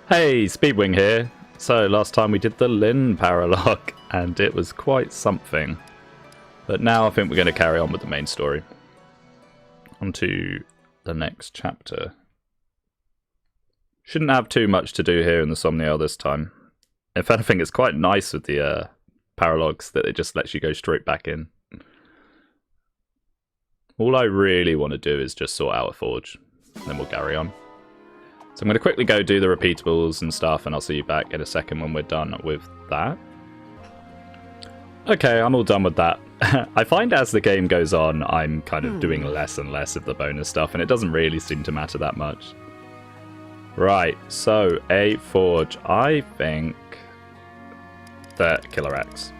Hey, Speedwinghere here. So last time we did the Lynn paralog, and it was quite something. But now I think we're going to carry on with the main story. On to the next chapter. Shouldn't have too much to do here in the Somniel this time. If anything, it's quite nice with the paralogs that it just lets you go straight back in. All I really want to do is just sort out a forge, and then we'll carry on. So I'm going to quickly go do the repeatables and stuff, and I'll see you back in a second when we're done with that. Okay, I'm all done with that. I find as the game goes on, I'm kind of doing less and less of the bonus stuff, and it doesn't really seem to matter that much. Right, so a forge. I think that Killer Axe.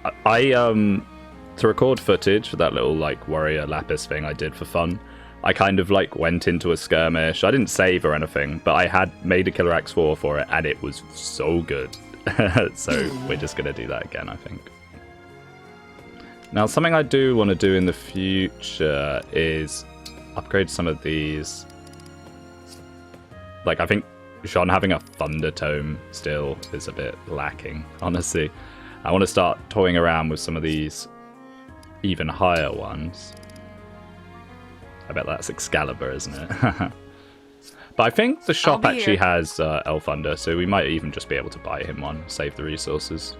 To record footage for that little like warrior lapis thing I did for fun, I kind of like went into a skirmish. I didn't save or anything, but I had made a Killer Axe 4 for it, and it was so good. So we're just gonna do that again, I think. Now, something I do want to do in the future is upgrade some of these. Like, I think Sean having a Thunder Tome still is a bit lacking, honestly. I want to start toying around with some of these even higher ones. I bet that's Excalibur, isn't it? But I think the shop actually has El Thunder, so we might even just be able to buy him one, save the resources.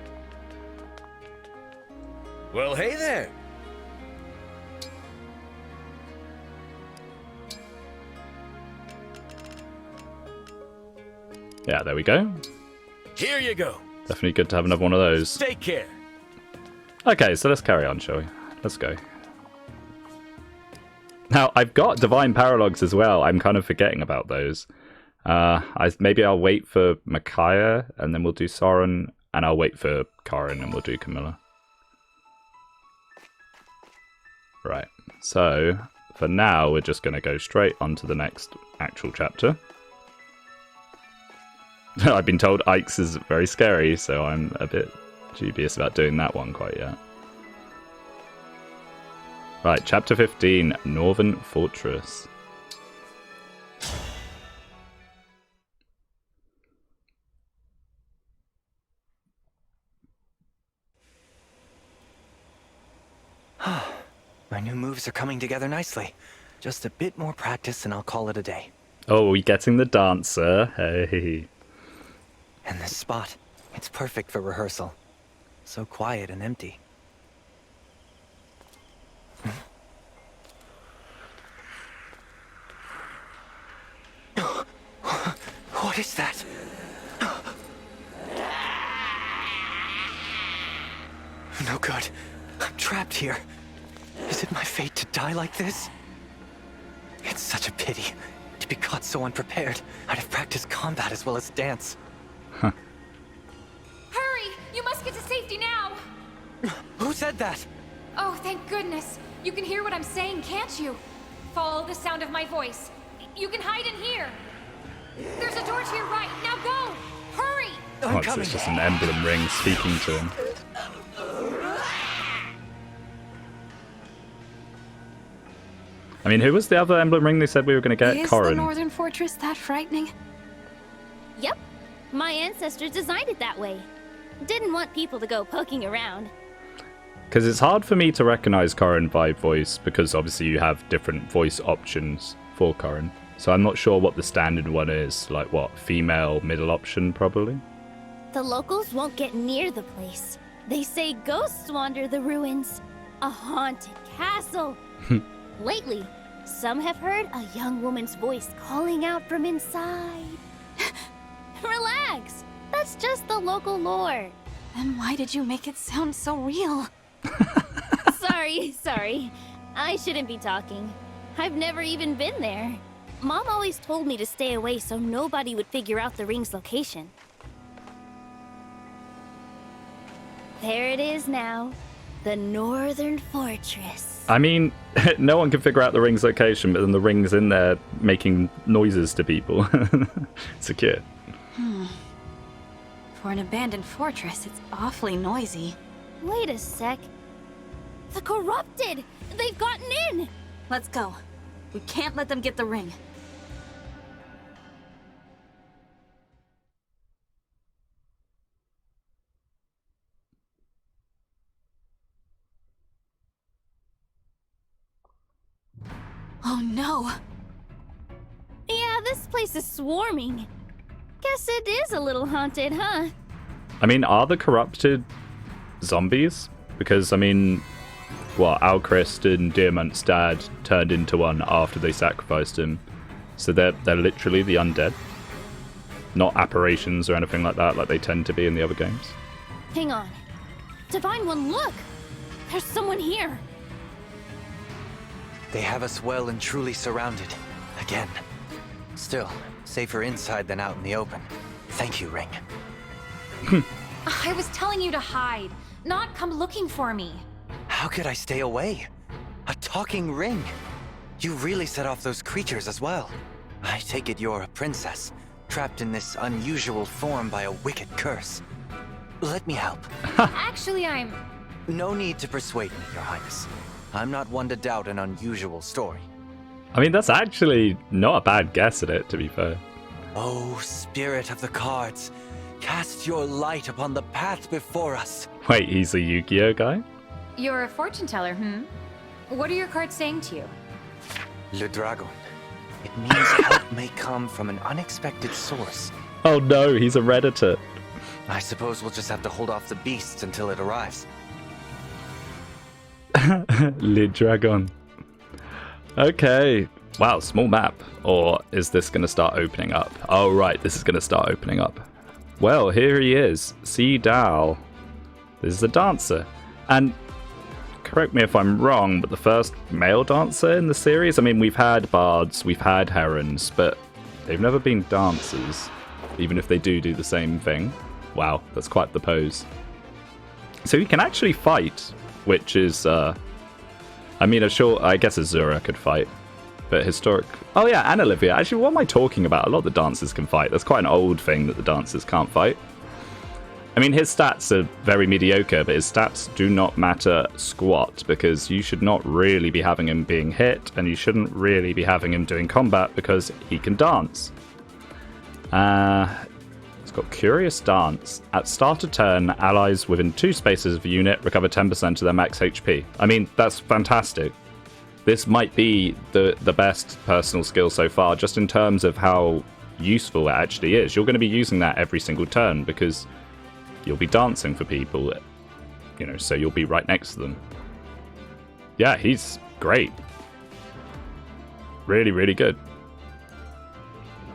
Well, hey there. Yeah, there we go. Here you go. Definitely good to have another one of those. Take care. Okay, so let's carry on, shall we? Let's go. Now, I've got Divine Paralogs as well. I'm kind of forgetting about those. Maybe I'll wait for Micaiah, and then we'll do Soren, and I'll wait for Corin, and we'll do Camilla. Right, so for now, we're just going to go straight on to the next actual chapter. I've been told Ike's is very scary, so I'm a bit dubious about doing that one quite yet. Right, chapter 15, Northern Fortress. My new moves are coming together nicely. Just a bit more practice and I'll call it a day. Oh, we getting the dancer? Hey. And this spot, it's perfect for rehearsal. So quiet and empty. What is that? No good. I'm trapped here. Is it my fate to die like this? It's such a pity to be caught so unprepared. I'd have practiced combat as well as dance. Huh. Hurry! You must get to safety now! Who said that? Oh, thank goodness. You can hear what I'm saying, can't you? Follow the sound of my voice. You can hide in here. There's a door to your right. Now go! Hurry! Oh, so it's just an emblem ring speaking to him. I mean, who was the other emblem ring they said we were going to get? Is Corin. the Northern Fortress that frightening? Yep. My ancestors designed it that way. Didn't want people to go poking around. Because it's hard for me to recognize Corin by voice, because obviously you have different voice options for Corin. So I'm not sure what the standard one is. Like what? Female middle option, probably? The locals won't get near the place. They say ghosts wander the ruins. A haunted castle. Lately, some have heard a young woman's voice calling out from inside. Relax. That's just the local lore. Then why did you make it sound so real? Sorry. I shouldn't be talking. I've never even been there. Mom always told me to stay away so nobody would figure out the ring's location. There it is now. The Northern Fortress. I mean, no one can figure out the ring's location, but then the ring's in there making noises to people. Secure. For an abandoned fortress, it's awfully noisy. Wait a sec. The corrupted! They've gotten in! Let's go. We can't let them get the ring. Oh no. Yeah, this place is swarming. Guess it is a little haunted, huh? I mean, are the corrupted zombies? Because, I mean, what, Alchrist and Diamant's dad turned into one after they sacrificed him. So they're literally the undead. Not apparitions or anything like that, like they tend to be in the other games. Hang on. Divine One, look! There's someone here. They have us well and truly surrounded. Again. Still, safer inside than out in the open. Thank you, Ring. I was telling you to hide, not come looking for me. How could I stay away? A talking ring. You really set off those creatures as well. I take it you're a princess, trapped in this unusual form by a wicked curse. Let me help. Actually, I'm... No need to persuade me, Your Highness. I'm not one to doubt an unusual story. I mean, that's actually not a bad guess at it, to be fair. Oh, spirit of the cards, cast your light upon the path before us. Wait, he's a Yu-Gi-Oh guy? You're a fortune teller, What are your cards saying to you? Le Dragon. It means help may come from an unexpected source. Oh no, he's a Redditor. I suppose we'll just have to hold off the beasts until it arrives. Le Dragon. Okay. Wow, small map. Or is this going to start opening up? Oh, right, this is going to start opening up. Well, here he is. See Dal. This is a dancer. And correct me if I'm wrong, but the first male dancer in the series? I mean, we've had bards, we've had herons, but they've never been dancers, even if they do the same thing. Wow, that's quite the pose. So he can actually fight, which is, I mean, I guess Azura could fight, but historic... Oh yeah, and Olivia. Actually, what am I talking about? A lot of the dancers can fight. That's quite an old thing that the dancers can't fight. I mean, his stats are very mediocre, but his stats do not matter squat, because you should not really be having him being hit, and you shouldn't really be having him doing combat, because he can dance. It's got Curious Dance. At start of turn, allies within 2 spaces of a unit recover 10% of their max HP. I mean, that's fantastic. This might be the best personal skill so far, just in terms of how useful it actually is. You're going to be using that every single turn, because you'll be dancing for people, you know, so you'll be right next to them. Yeah, he's great. Really, really good.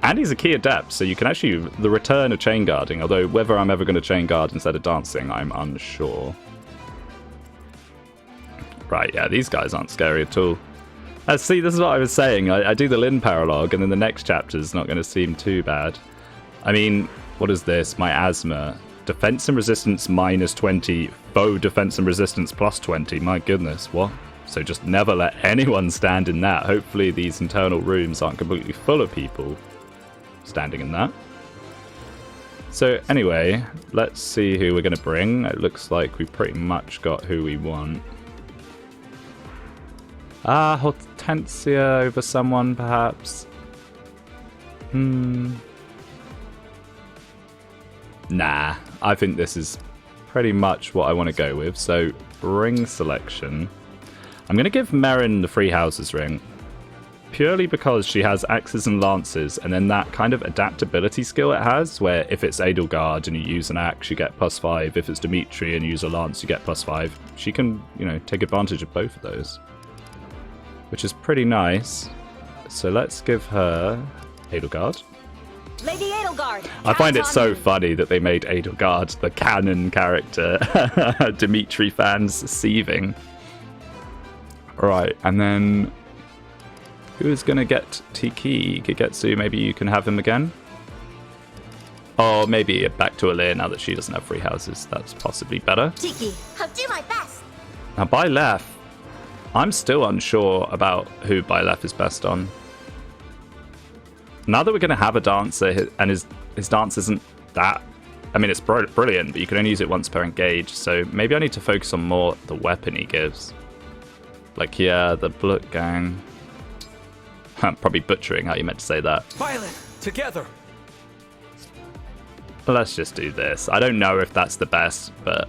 And he's a key adept, so you can actually... The return of chain guarding, although whether I'm ever going to chain guard instead of dancing, I'm unsure. Right, yeah, these guys aren't scary at all. See, this is what I was saying. I do the Lin paralogue, and then the next chapter's not going to seem too bad. I mean, what is this? My asthma. Defense and resistance minus 20. Foe defense and resistance plus 20. My goodness, what? So just never let anyone stand in that. Hopefully these internal rooms aren't completely full of people standing in that. So anyway, let's see who we're going to bring. It looks like we've pretty much got who we want. Hortensia over someone, perhaps? Nah, I think this is pretty much what I want to go with. So, ring selection. I'm going to give Merrin the Free Houses ring. Purely because she has axes and lances, and then that kind of adaptability skill it has, where if it's Edelgard and you use an axe, you get +5. If it's Dimitri and you use a lance, you get +5. She can, you know, take advantage of both of those, which is pretty nice. So let's give her Edelgard. Lady Edelgard. I find it so funny that they made Edelgard the canon character. Dimitri fans seething. Right, and then who is going to get Tiki? Gigetsu, maybe you can have him again? Or maybe back to Alir now that she doesn't have free houses. That's possibly better. Tiki, I'll do my best. Now, Byleth, I'm still unsure about who Byleth is best on. Now that we're going to have a dancer, and his dance isn't that... I mean, it's brilliant, but you can only use it once per engage, so maybe I need to focus on more the weapon he gives. Like, yeah, the Blut Gang. I'm probably butchering how you meant to say that. Violet, together. Let's just do this. I don't know if that's the best, but...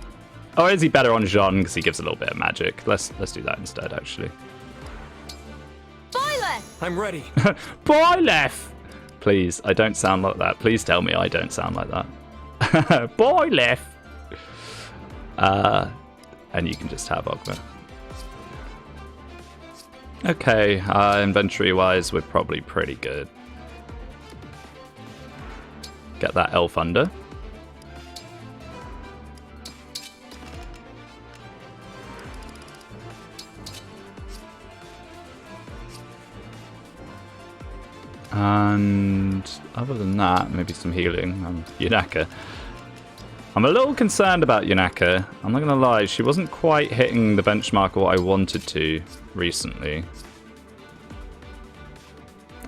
Or is he better on Jean, because he gives a little bit of magic? Let's do that instead, actually. Violet! I'm ready. Boy left. Please, I don't sound like that. Please tell me I don't sound like that. Boy left. And you can just have Ogma. Okay, inventory-wise, we're probably pretty good. Get that elf under. And other than that, maybe some healing. Yunaka. I'm a little concerned about Yunaka. I'm not going to lie, she wasn't quite hitting the benchmark of what I wanted to recently.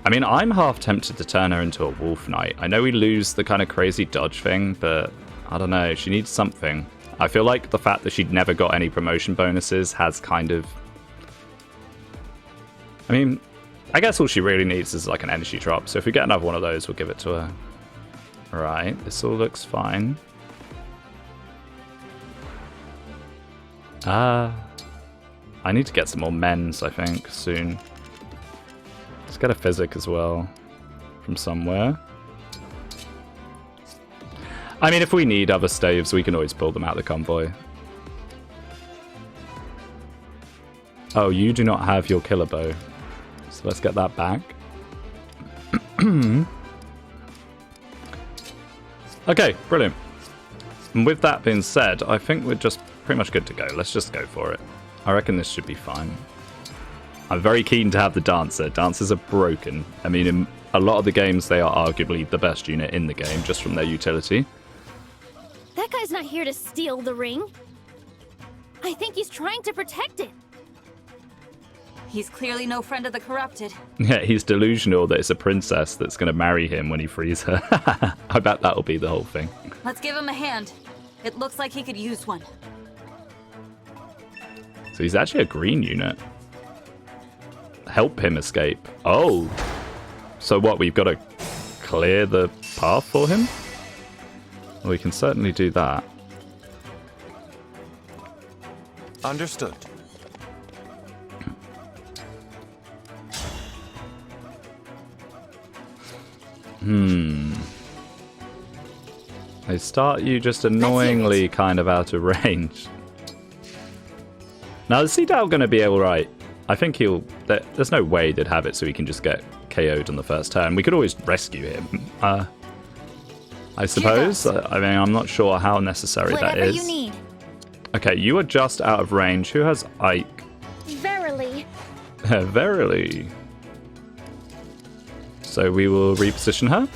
I mean, I'm half tempted to turn her into a wolf knight. I know we lose the kind of crazy dodge thing, but I don't know. She needs something. I feel like the fact that she'd never got any promotion bonuses has kind of... I mean, I guess all she really needs is like an energy drop. So if we get another one of those, we'll give it to her. Right, this all looks fine. I need to get some more mens, I think, soon. Let's get a physic as well from somewhere. I mean, if we need other staves, we can always pull them out of the convoy. Oh, you do not have your killer bow. So let's get that back. Okay, brilliant. And with that being said, I think we're just pretty much good to go. Let's just go for it. I reckon this should be fine. I'm very keen to have the Dancer. Dancers are broken. I mean, in a lot of the games, they are arguably the best unit in the game, just from their utility. That guy's not here to steal the ring. I think he's trying to protect it. He's clearly no friend of the corrupted. Yeah, he's delusional that it's a princess that's going to marry him when he frees her. I bet that'll be the whole thing. Let's give him a hand. It looks like he could use one. So he's actually a green unit. Help him escape. Oh. So what, we've got to clear the path for him? Well, we can certainly do that. Understood. They start you just annoyingly kind of out of range. Now, is Seedale going to be alright? I think he'll... There's no way they'd have it so he can just get KO'd on the first turn. We could always rescue him. I suppose. I mean, I'm not sure how necessary that is. Whatever you need. Okay, you are just out of range. Who has Ike? Verily. Verily. So we will reposition her.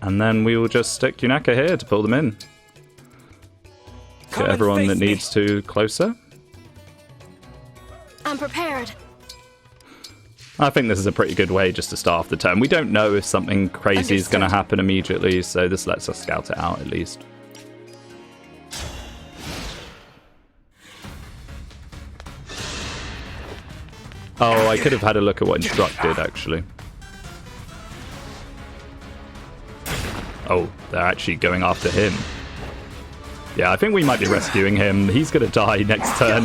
And then we will just stick Yunaka here to pull them in. Get everyone that needs to closer. I'm prepared. I think this is a pretty good way just to start off the turn. We don't know if something crazy is going to happen immediately, so this lets us scout it out at least. Oh, I could have had a look at what Instruct did, actually. Oh, they're actually going after him. Yeah, I think we might be rescuing him. He's going to die next turn.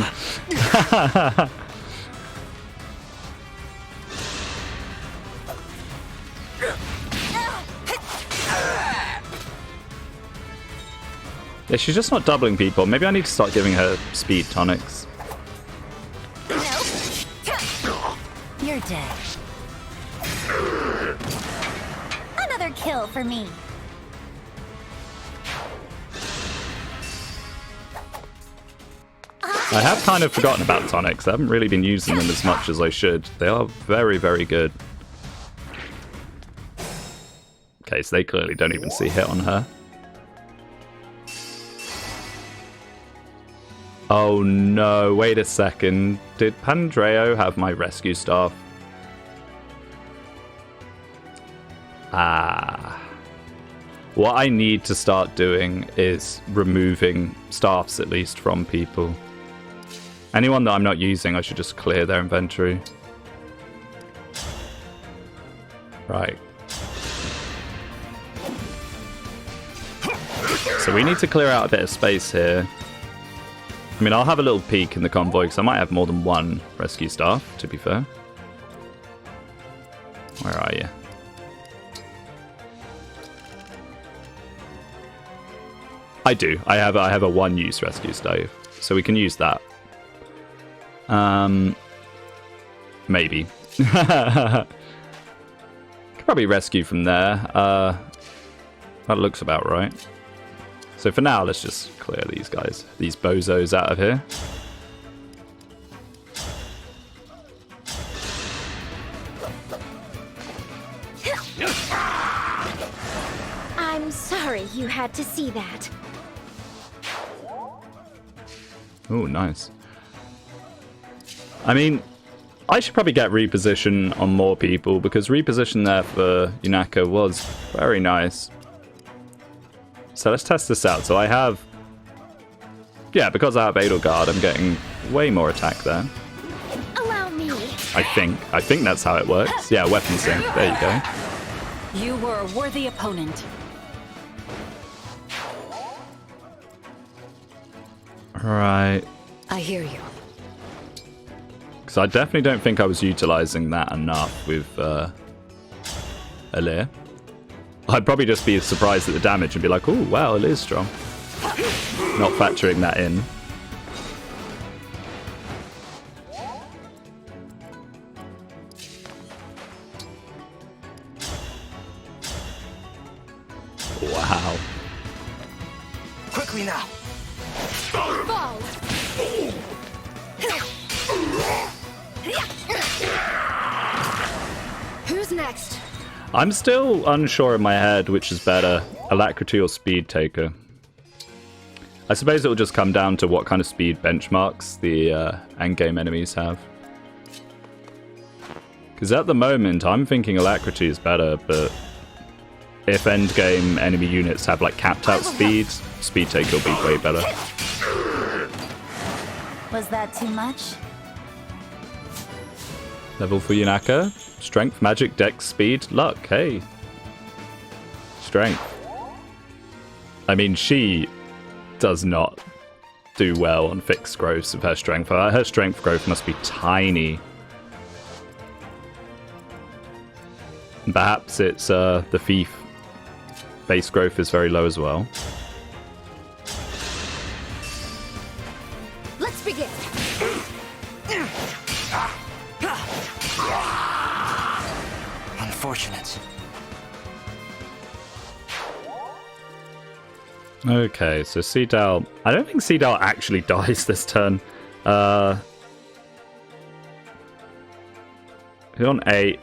Yeah, she's just not doubling people. Maybe I need to start giving her speed tonics. You're dead. Another kill for me. I have kind of forgotten about tonics. I haven't really been using them as much as I should. They are very, very good. Okay, so they clearly don't even see hit on her. Oh no, wait a second. Did Pandreo have my rescue staff? What I need to start doing is removing staffs at least from people. Anyone that I'm not using, I should just clear their inventory. Right. So we need to clear out a bit of space here. I mean, I'll have a little peek in the convoy because I might have more than one rescue staff, to be fair. Where are you? I do. I have a one-use rescue stove, so we can use that. Maybe. Could probably rescue from there. That looks about right. So for now, let's just clear these guys, these bozos out of here. I'm sorry you had to see that. Oh, nice. I mean, I should probably get reposition on more people, because reposition there for Yunaka was very nice. So let's test this out. So I have... Yeah, because I have Edelgard, I'm getting way more attack there. Allow me. I think that's how it works. Yeah, weapon sync. There you go. You were a worthy opponent. Right. I hear you. Because I definitely don't think I was utilizing that enough with Alir. I'd probably just be surprised at the damage and be like, oh, wow, Alir's strong. Not factoring that in. Wow. Quickly now. Fall! Who's next? I'm still unsure in my head which is better, Alacrity or Speed Taker. I suppose it will just come down to what kind of speed benchmarks the endgame enemies have. Because at the moment, I'm thinking Alacrity is better, but if endgame enemy units have like capped out speed, Speed Taker will be way better. Was that too much? Level for Yunaka. Strength, magic, dex, speed, luck. Hey. Strength. I mean, she does not do well on fixed growths of her strength. Her strength growth must be tiny. Perhaps it's the thief base growth is very low as well. Let's begin. Unfortunate. Okay, so Seedal... I don't think Seedal actually dies this turn. He's on 8.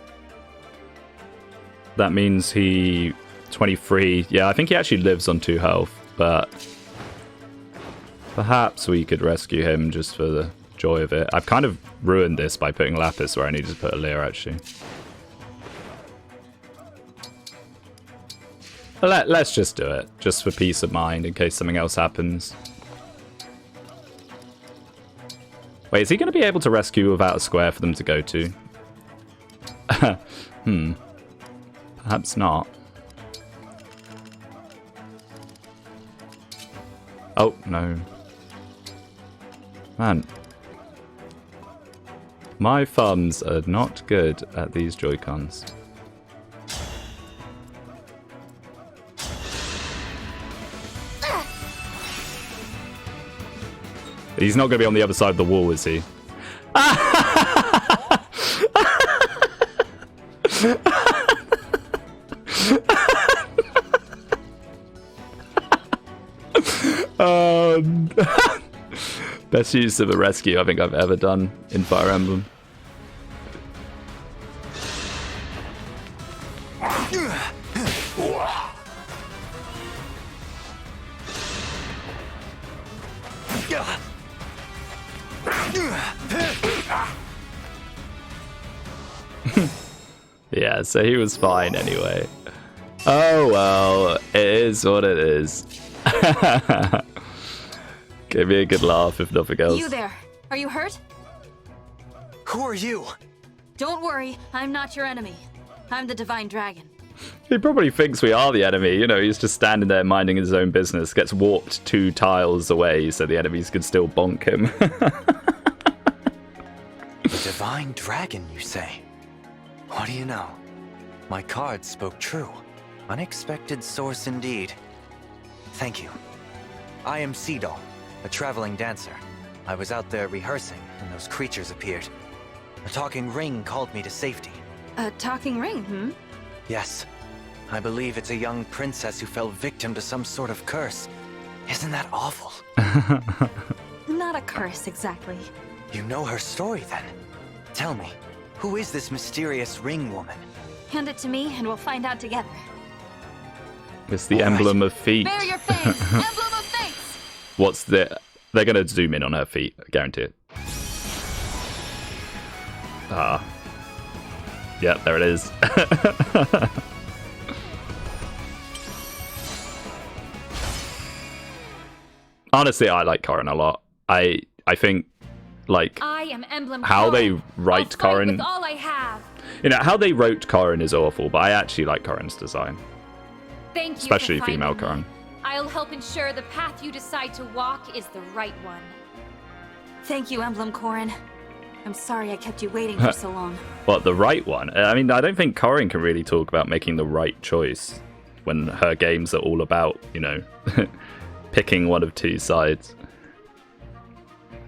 That means he... 23. Yeah, I think he actually lives on 2 health, but... Perhaps we could rescue him just for the joy of it. I've kind of ruined this by putting Lapis where I needed to put Alir, actually. Let's just do it, just for peace of mind, in case something else happens. Wait, is he going to be able to rescue without a square for them to go to? Perhaps not. Oh, no. Man. My thumbs are not good at these Joy-Cons. He's not going to be on the other side of the wall, is he? Best use of a rescue I think I've ever done in Fire Emblem. Yeah, so he was fine anyway. Oh well, it is what it is. Give me a good laugh if nothing else. You there. Are you hurt? Who are you? Don't worry, I'm not your enemy. I'm the Divine Dragon. He probably thinks we are the enemy. You know, he's just standing there minding his own business. Gets warped 2 tiles away so the enemies can still bonk him. The Divine Dragon, you say? What do you know? My cards spoke true. Unexpected source indeed. Thank you. I am Seedal, a traveling dancer. I was out there rehearsing when those creatures appeared. A talking ring called me to safety. A talking ring, hmm? Yes. I believe it's a young princess who fell victim to some sort of curse. Isn't that awful? Not a curse, exactly. You know her story then? Tell me, who is this mysterious ring woman? Hand it to me and we'll find out together. It's the emblem of feet. Bare your face! Emblem of face! What's the... They're going to zoom in on her feet, I guarantee it. Ah. Yeah, there it is. Honestly, I like Corrin a lot. I think, like, I am Emblem how Corrin. they write I'll fight Corrin... with all I have. You know, how they wrote Corrin is awful, but I actually like Corrin's design. Thank you Especially for female finding Corrin. me. I'll help ensure the path you decide to walk is the right one. Thank you, Emblem Corrin. I'm sorry I kept you waiting for so long. What, the right one? I mean, I don't think Corrin can really talk about making the right choice when her games are all about, you know, picking one of two sides.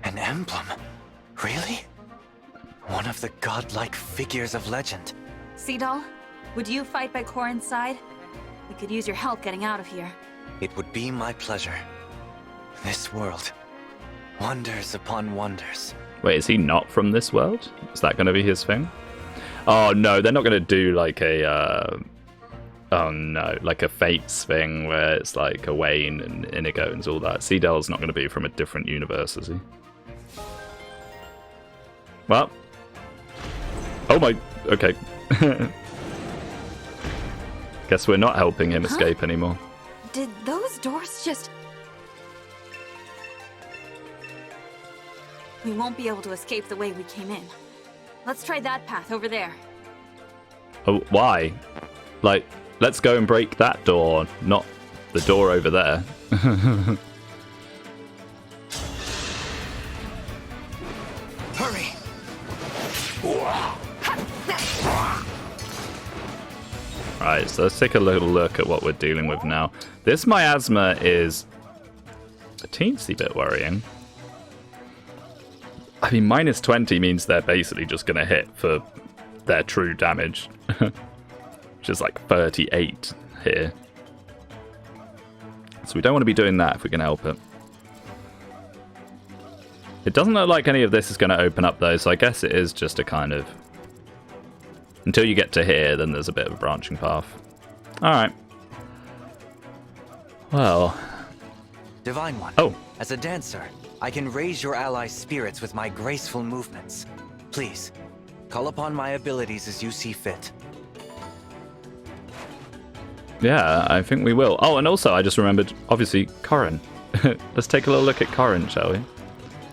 An emblem? Really? One of the godlike figures of legend. Seedal, would you fight by Corrin's side? We could use your help getting out of here. It would be my pleasure. This world. Wonders upon wonders. Wait, is he not from this world? Is that going to be his thing? Oh no, they're not going to do like a... oh no, like a Fates thing where it's like Owain and Inigo and all that. Seedal's not going to be from a different universe, is he? Well. Oh my... Okay. Guess we're not helping him escape anymore. Did those doors just... We won't be able to escape the way we came in. Let's try that path over there. Oh, why? Like, let's go and break that door, not the door over there. Hurry! Right, so let's take a little look at what we're dealing with now. This miasma is a teensy bit worrying. I mean, minus 20 means they're basically just going to hit for their true damage. Which is like 38 here. So we don't want to be doing that if we can help it. It doesn't look like any of this is going to open up though, so I guess it is just a kind of... Until you get to here, then there's a bit of a branching path. Alright. Well... Divine One. Oh. As a dancer, I can raise your allies' spirits with my graceful movements. Please, call upon my abilities as you see fit. Yeah, I think we will. Oh, and also I just remembered, obviously, Corrin. Let's take a little look at Corrin, shall we?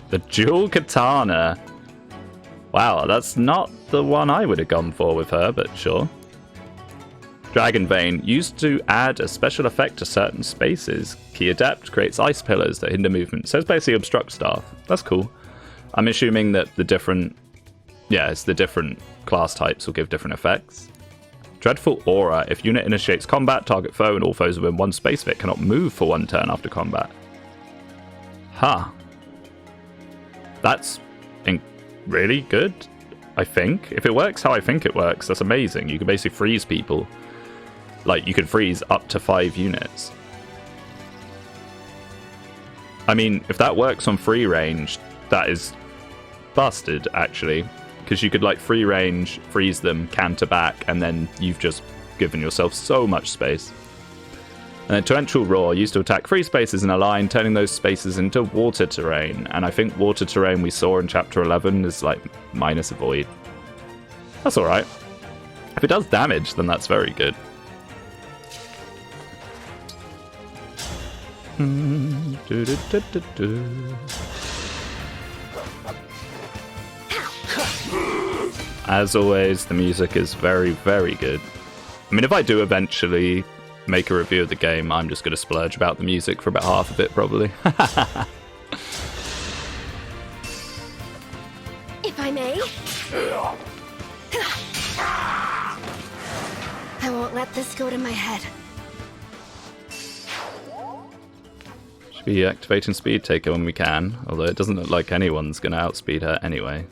The dual katana. Wow, that's not the one I would have gone for with her, but sure. Dragon Vein, used to add a special effect to certain spaces. Key Adept creates ice pillars that hinder movement. So it's basically obstruct staff. That's cool. I'm assuming that the different... Yeah, it's the different class types will give different effects. Dreadful Aura. If unit initiates combat, target foe and all foes within one space of it cannot move for one turn after combat. Huh. That's really good, I think. If it works how I think it works, that's amazing. You can basically freeze people. Like, you could freeze up to 5 units. I mean, if that works on free range, that is busted, actually. Because you could, like, free range, freeze them, canter back, and then you've just given yourself so much space. And then Torrential Roar, used to attack free spaces in a line, turning those spaces into water terrain. And I think water terrain we saw in Chapter 11 is, like, minus a void. That's alright. If it does damage, then that's very good. As always, the music is very, very good. I mean, if I do eventually make a review of the game, I'm just going to splurge about the music for about half of it, probably. If I may. I won't let this go to my head. Should be activating Speed Taker when we can, although it doesn't look like anyone's going to outspeed her anyway.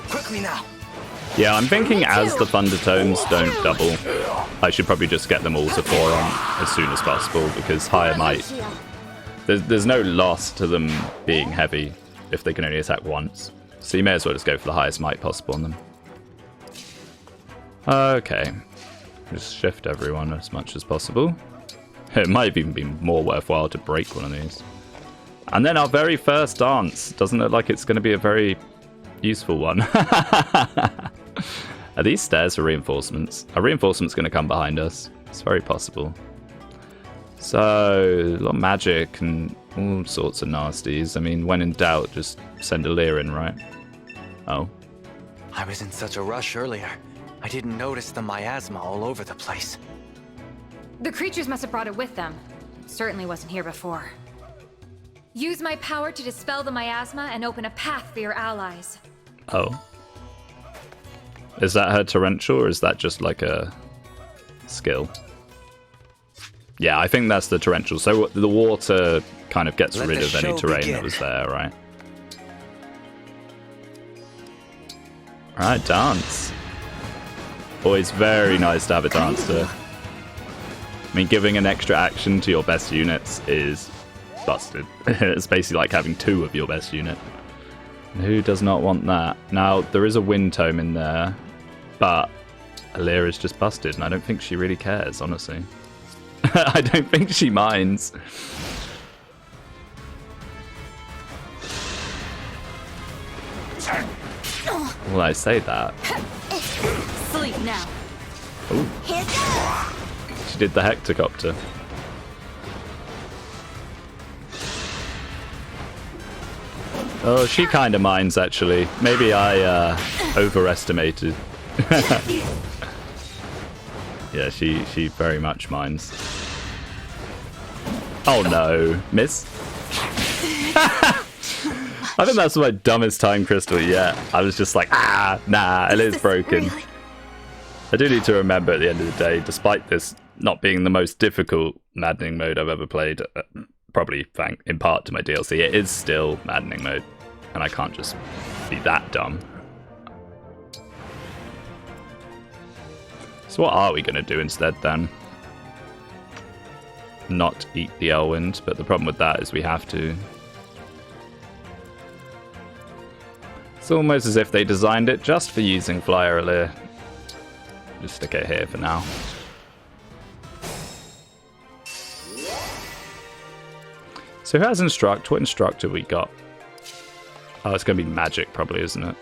Quickly now. Yeah, I'm thinking as the Thundertones don't double, I should probably just get them all to 4 on as soon as possible, because higher might... There's no loss to them being heavy if they can only attack once. So you may as well just go for the highest might possible on them. Okay. Just shift everyone as much as possible. It might even be more worthwhile to break one of these. And then our very first dance. Doesn't look like it's going to be a very useful one. Are these stairs for reinforcements? A reinforcement's going to come behind us. It's very possible. So, a lot of magic and all sorts of nasties. I mean, when in doubt, just send a Lear in, right? Oh. I was in such a rush earlier. I didn't notice the miasma all over the place. The creatures must have brought it with them. It certainly wasn't here before. Use my power to dispel the miasma and open a path for your allies. Oh. Is that her torrential, or is that just like a skill? Yeah, I think that's the torrential. So the water kind of gets rid of any terrain that was there, right? Alright, dance. Always very nice to have a dancer. I mean, giving an extra action to your best units is busted. It's basically like having 2 of your best unit. And who does not want that? Now, there is a wind tome in there, but Alira is just busted, and I don't think she really cares, honestly. I don't think she minds. Well, I say that. Sleep now. Ooh. She did the hectocopter. Oh, she kind of minds, actually. Maybe I overestimated. Yeah, she very much minds. Oh no, miss. I think that's my dumbest time crystal yet. I was just like, nah, it is broken. Really? I do need to remember at the end of the day, despite this not being the most difficult Maddening mode I've ever played, probably in part to my DLC, it is still Maddening mode. And I can't just be that dumb. So what are we going to do instead then? Not eat the Elwind, but the problem with that is we have to. It's almost as if they designed it just for using Flyer Allir. Just stick it here for now. So who has Instruct? What Instruct have we got? Oh, it's going to be magic probably, isn't it?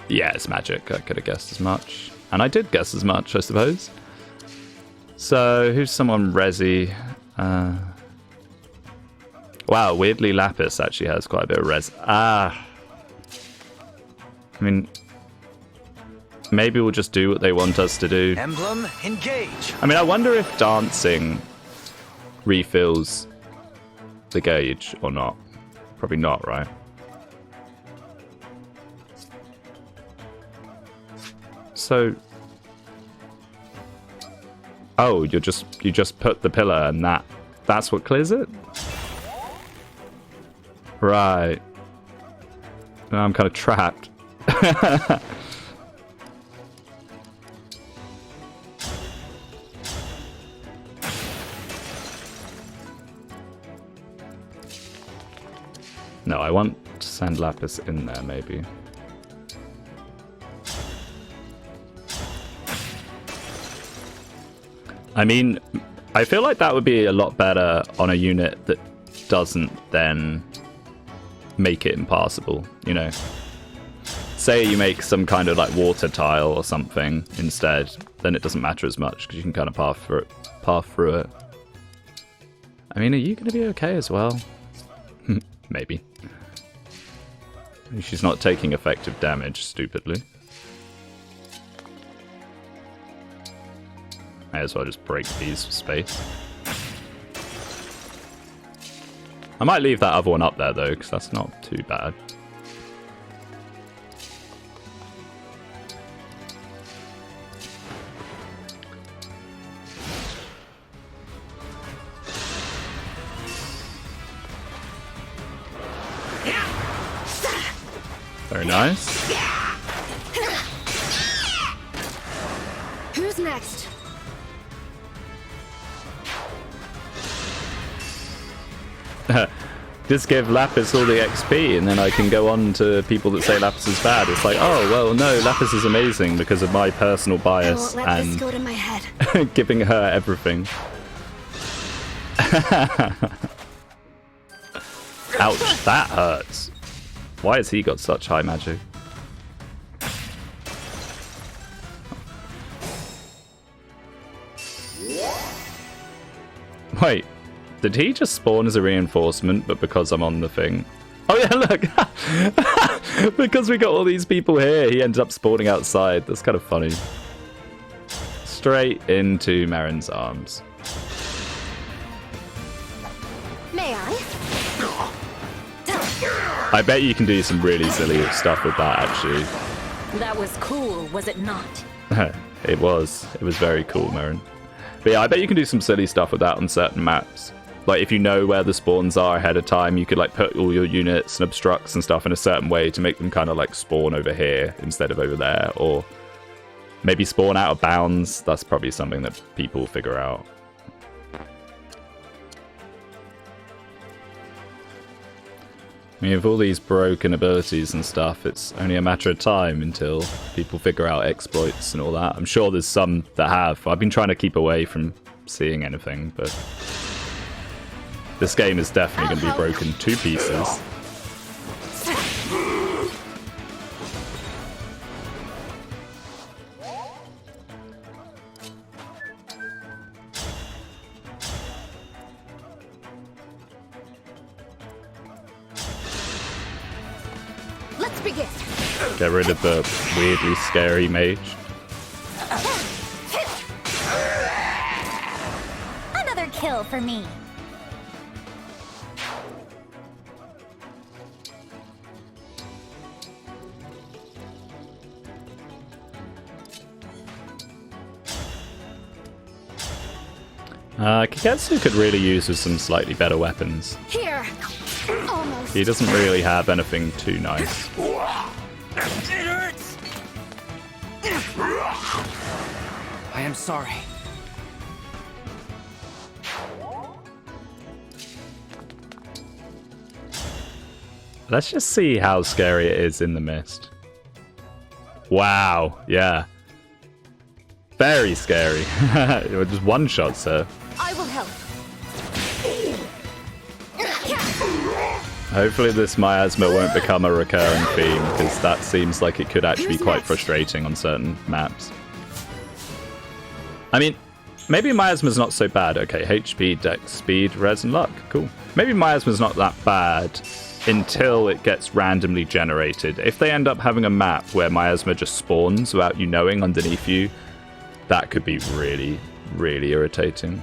Yeah, it's magic. I could have guessed as much. And I did guess as much, I suppose. So, who's someone resi? Wow, weirdly Lapis actually has quite a bit of res. I mean, maybe we'll just do what they want us to do. Emblem, engage! I mean, I wonder if dancing refills the gauge or not. Probably not, right? So, oh, you just put the pillar and that's what clears it? Right. Now I'm kind of trapped. No, I want to send Lapis in there, maybe. I mean, I feel like that would be a lot better on a unit that doesn't then make it impassable, you know? Say you make some kind of like water tile or something instead, then it doesn't matter as much because you can kind of path through it. I mean, are you going to be okay as well? Maybe. She's not taking effective damage, stupidly. May as well just break these for space. I might leave that other one up there though, because that's not too bad. Very nice. Who's next? Just give Lapis all the XP and then I can go on to people that say Lapis is bad. It's like, oh, well, no, Lapis is amazing because of my personal bias I won't let and this go to my head. giving her everything. Ouch, that hurts. Why has he got such high magic? Wait, did he just spawn as a reinforcement, but because I'm on the thing? Oh yeah, look! Because we got all these people here, he ended up spawning outside. That's kind of funny. Straight into Marin's arms. May I? I bet you can do some really silly stuff with that, actually. That was cool, was it not? It was. It was very cool, Marin. But yeah, I bet you can do some silly stuff with that on certain maps. Like, if you know where the spawns are ahead of time, you could, like, put all your units and obstructs and stuff in a certain way to make them kind of, like, spawn over here instead of over there. Or maybe spawn out of bounds. That's probably something that people figure out. I mean, with all these broken abilities and stuff, it's only a matter of time until people figure out exploits and all that. I'm sure there's some that have. I've been trying to keep away from seeing anything, but this game is definitely going to be broken to pieces. Let's begin. Get rid of the weirdly scary mage. Another kill for me. Kagetsu could really use with some slightly better weapons. Here. Almost. He doesn't really have anything too nice. It hurts! I am sorry. Let's just see how scary it is in the mist. Wow, yeah. Very scary. It just one-shots her. I will help. Hopefully this miasma won't become a recurring theme, because that seems like it could actually be quite frustrating on certain maps. I mean, maybe miasma's not so bad. Okay, HP, Dex, Speed, Res, and Luck. Cool. Maybe miasma's not that bad until it gets randomly generated. If they end up having a map where miasma just spawns without you knowing underneath you, that could be really, really irritating.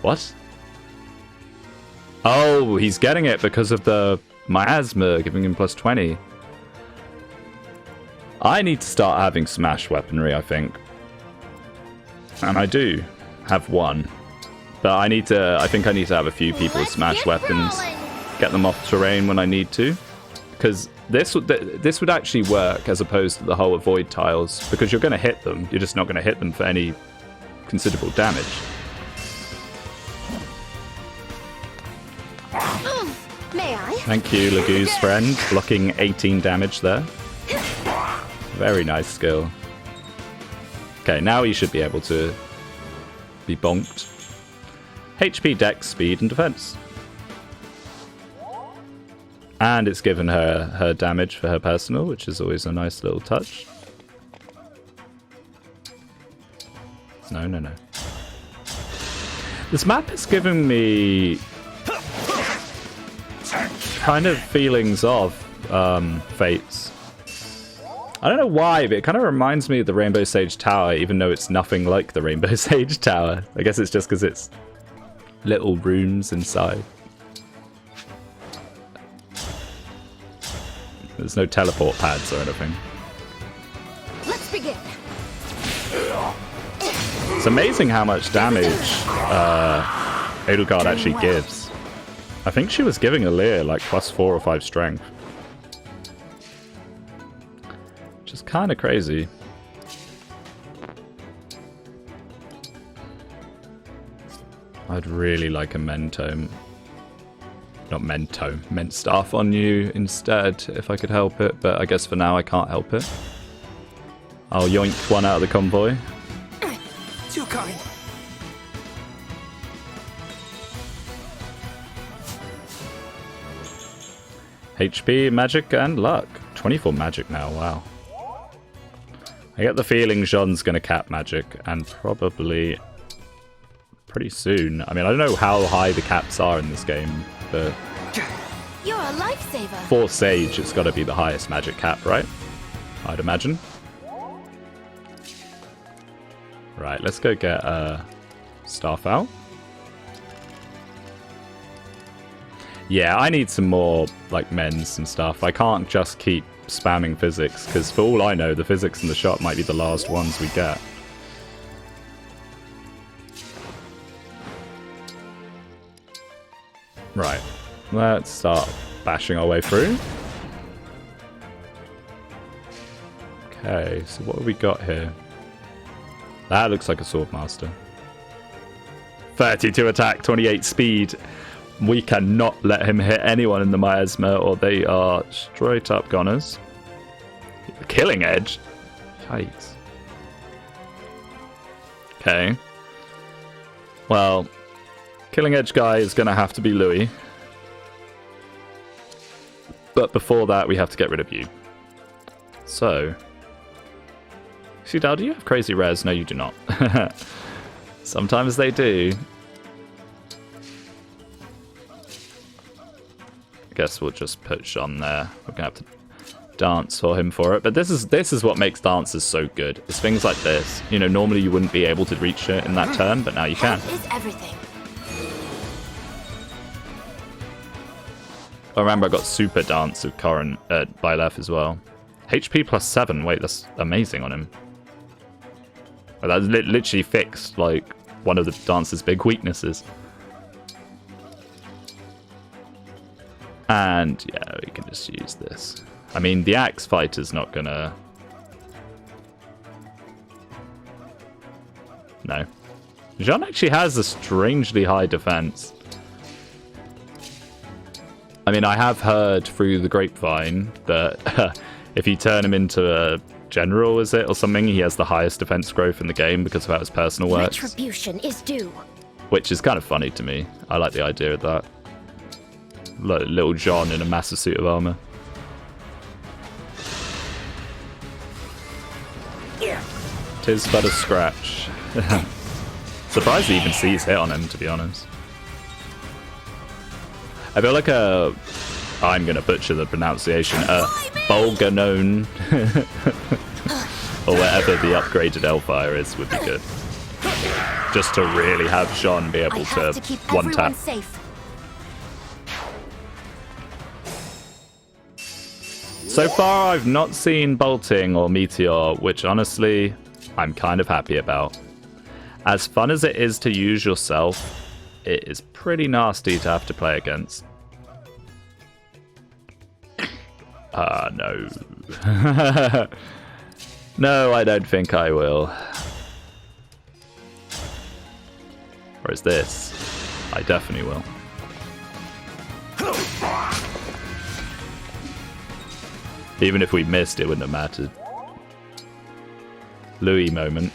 What? Oh, he's getting it because of the miasma giving him plus 20. I need to start having smash weaponry, I think. And I do have one. But I think I need to have a few people with smash weapons. Get them off terrain when I need to. Because this would actually work as opposed to the whole avoid tiles. Because you're going to hit them. You're just not going to hit them for any considerable damage. May I? Thank you, Lagoo's friend. Blocking 18 damage there. Very nice skill. Okay, now he should be able to be bonked. HP, Dex, Speed, and Defense. And it's given her damage for her personal, which is always a nice little touch. No, no, no. This map is giving me kind of feelings of Fates. I don't know why, but it kind of reminds me of the Rainbow Sage Tower, even though it's nothing like the Rainbow Sage Tower. I guess it's just because it's little rooms inside. There's no teleport pads or anything. Let's begin. It's amazing how much damage Edelgard actually gives. I think she was giving Alear like +4 or 5 strength. Which is kind of crazy. I'd really like a Mentome. Not Mentome, Ment Staff on you instead, if I could help it, but I guess for now I can't help it. I'll yoink one out of the convoy. Too kind. HP, magic, and luck. 24 magic now, wow. I get the feeling Jean's going to cap magic, and probably pretty soon. I mean, I don't know how high the caps are in this game, but You're a lifesaver. for Sage, it's got to be the highest magic cap, right? I'd imagine. Right, let's go get Starfowl. Yeah, I need some more, like, mends and stuff. I can't just keep spamming physics, because for all I know, the physics in the shop might be the last ones we get. Right, let's start bashing our way through. Okay, so what have we got here? That looks like a Swordmaster. 32 attack, 28 speed. We cannot let him hit anyone in the Miasma, or they are straight up goners. Killing Edge? Yikes. Okay. Well, Killing Edge guy is going to have to be Louis. But before that, we have to get rid of you. So... Xudao, do you have crazy res? No, you do not. Sometimes they do. I guess we'll just put Jean there. We're gonna have to dance for him for it. But this is what makes dances so good. It's things like this. You know, normally you wouldn't be able to reach it in that turn, but now you can. Is everything. I remember I got super dance with Corrin by left as well. HP +7. Wait, that's amazing on him. That literally fixed, like, one of the dance's big weaknesses. And, yeah, we can just use this. I mean, the Axe Fighter's not gonna... No. Jean actually has a strangely high defense. I mean, I have heard through the grapevine that if you turn him into a general, is it, or something, he has the highest defense growth in the game because of how his personal works. Retribution is due. Which is kind of funny to me. I like the idea of that. Little John in a massive suit of armor. Tis but a scratch. Surprised he even sees hit on him, to be honest. I feel like I'm gonna butcher the pronunciation. Bolganone, or whatever the upgraded Elfire is, would be good. Just to really have Jean be able to one tap. Safe. So far, I've not seen Bolting or Meteor, which honestly, I'm kind of happy about. As fun as it is to use yourself, it is pretty nasty to have to play against. No. No, I don't think I will. Or is this? I definitely will. Even if we missed, it wouldn't have mattered. Louis moment.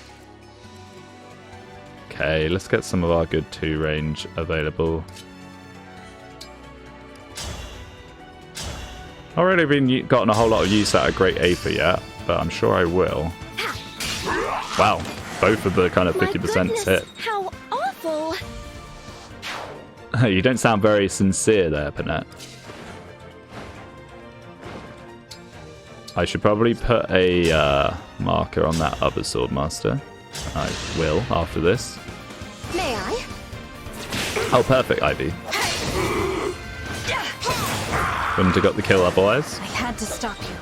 Okay, let's get some of our good 2 range available. Not really been gotten a whole lot of use out of Great Aether yet, but I'm sure I will. Wow, both of the kind of 50% hit. How awful! You don't sound very sincere there, Panette. I should probably put a marker on that other Swordmaster. I will after this. May I? Oh, perfect, Ivy. Wouldn't have got the kill otherwise. I had to stop you.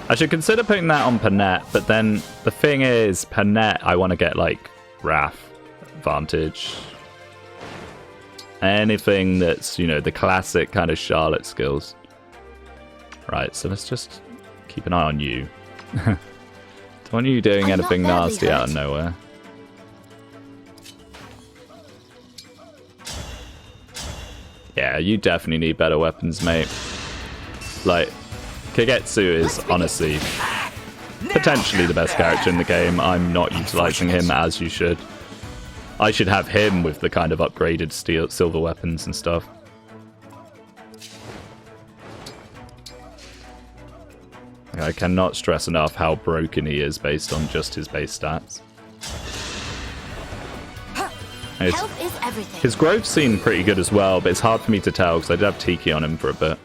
I should consider putting that on Panette, but then the thing is, Panette, I want to get, like, Wrath, Vantage. Anything that's, you know, the classic kind of Charlotte skills. Right, so let's just keep an eye on you. Don't want you doing I'm anything not badly nasty out of hurt. nowhere. Yeah, you definitely need better weapons, mate. Like, Kagetsu is honestly potentially the best character in the game. I'm not utilizing him as you should. I should have him with the kind of upgraded silver weapons and stuff. I cannot stress enough how broken he is based on just his base stats. Health is everything. His growth seemed pretty good as well, but it's hard for me to tell because I did have Tiki on him for a bit.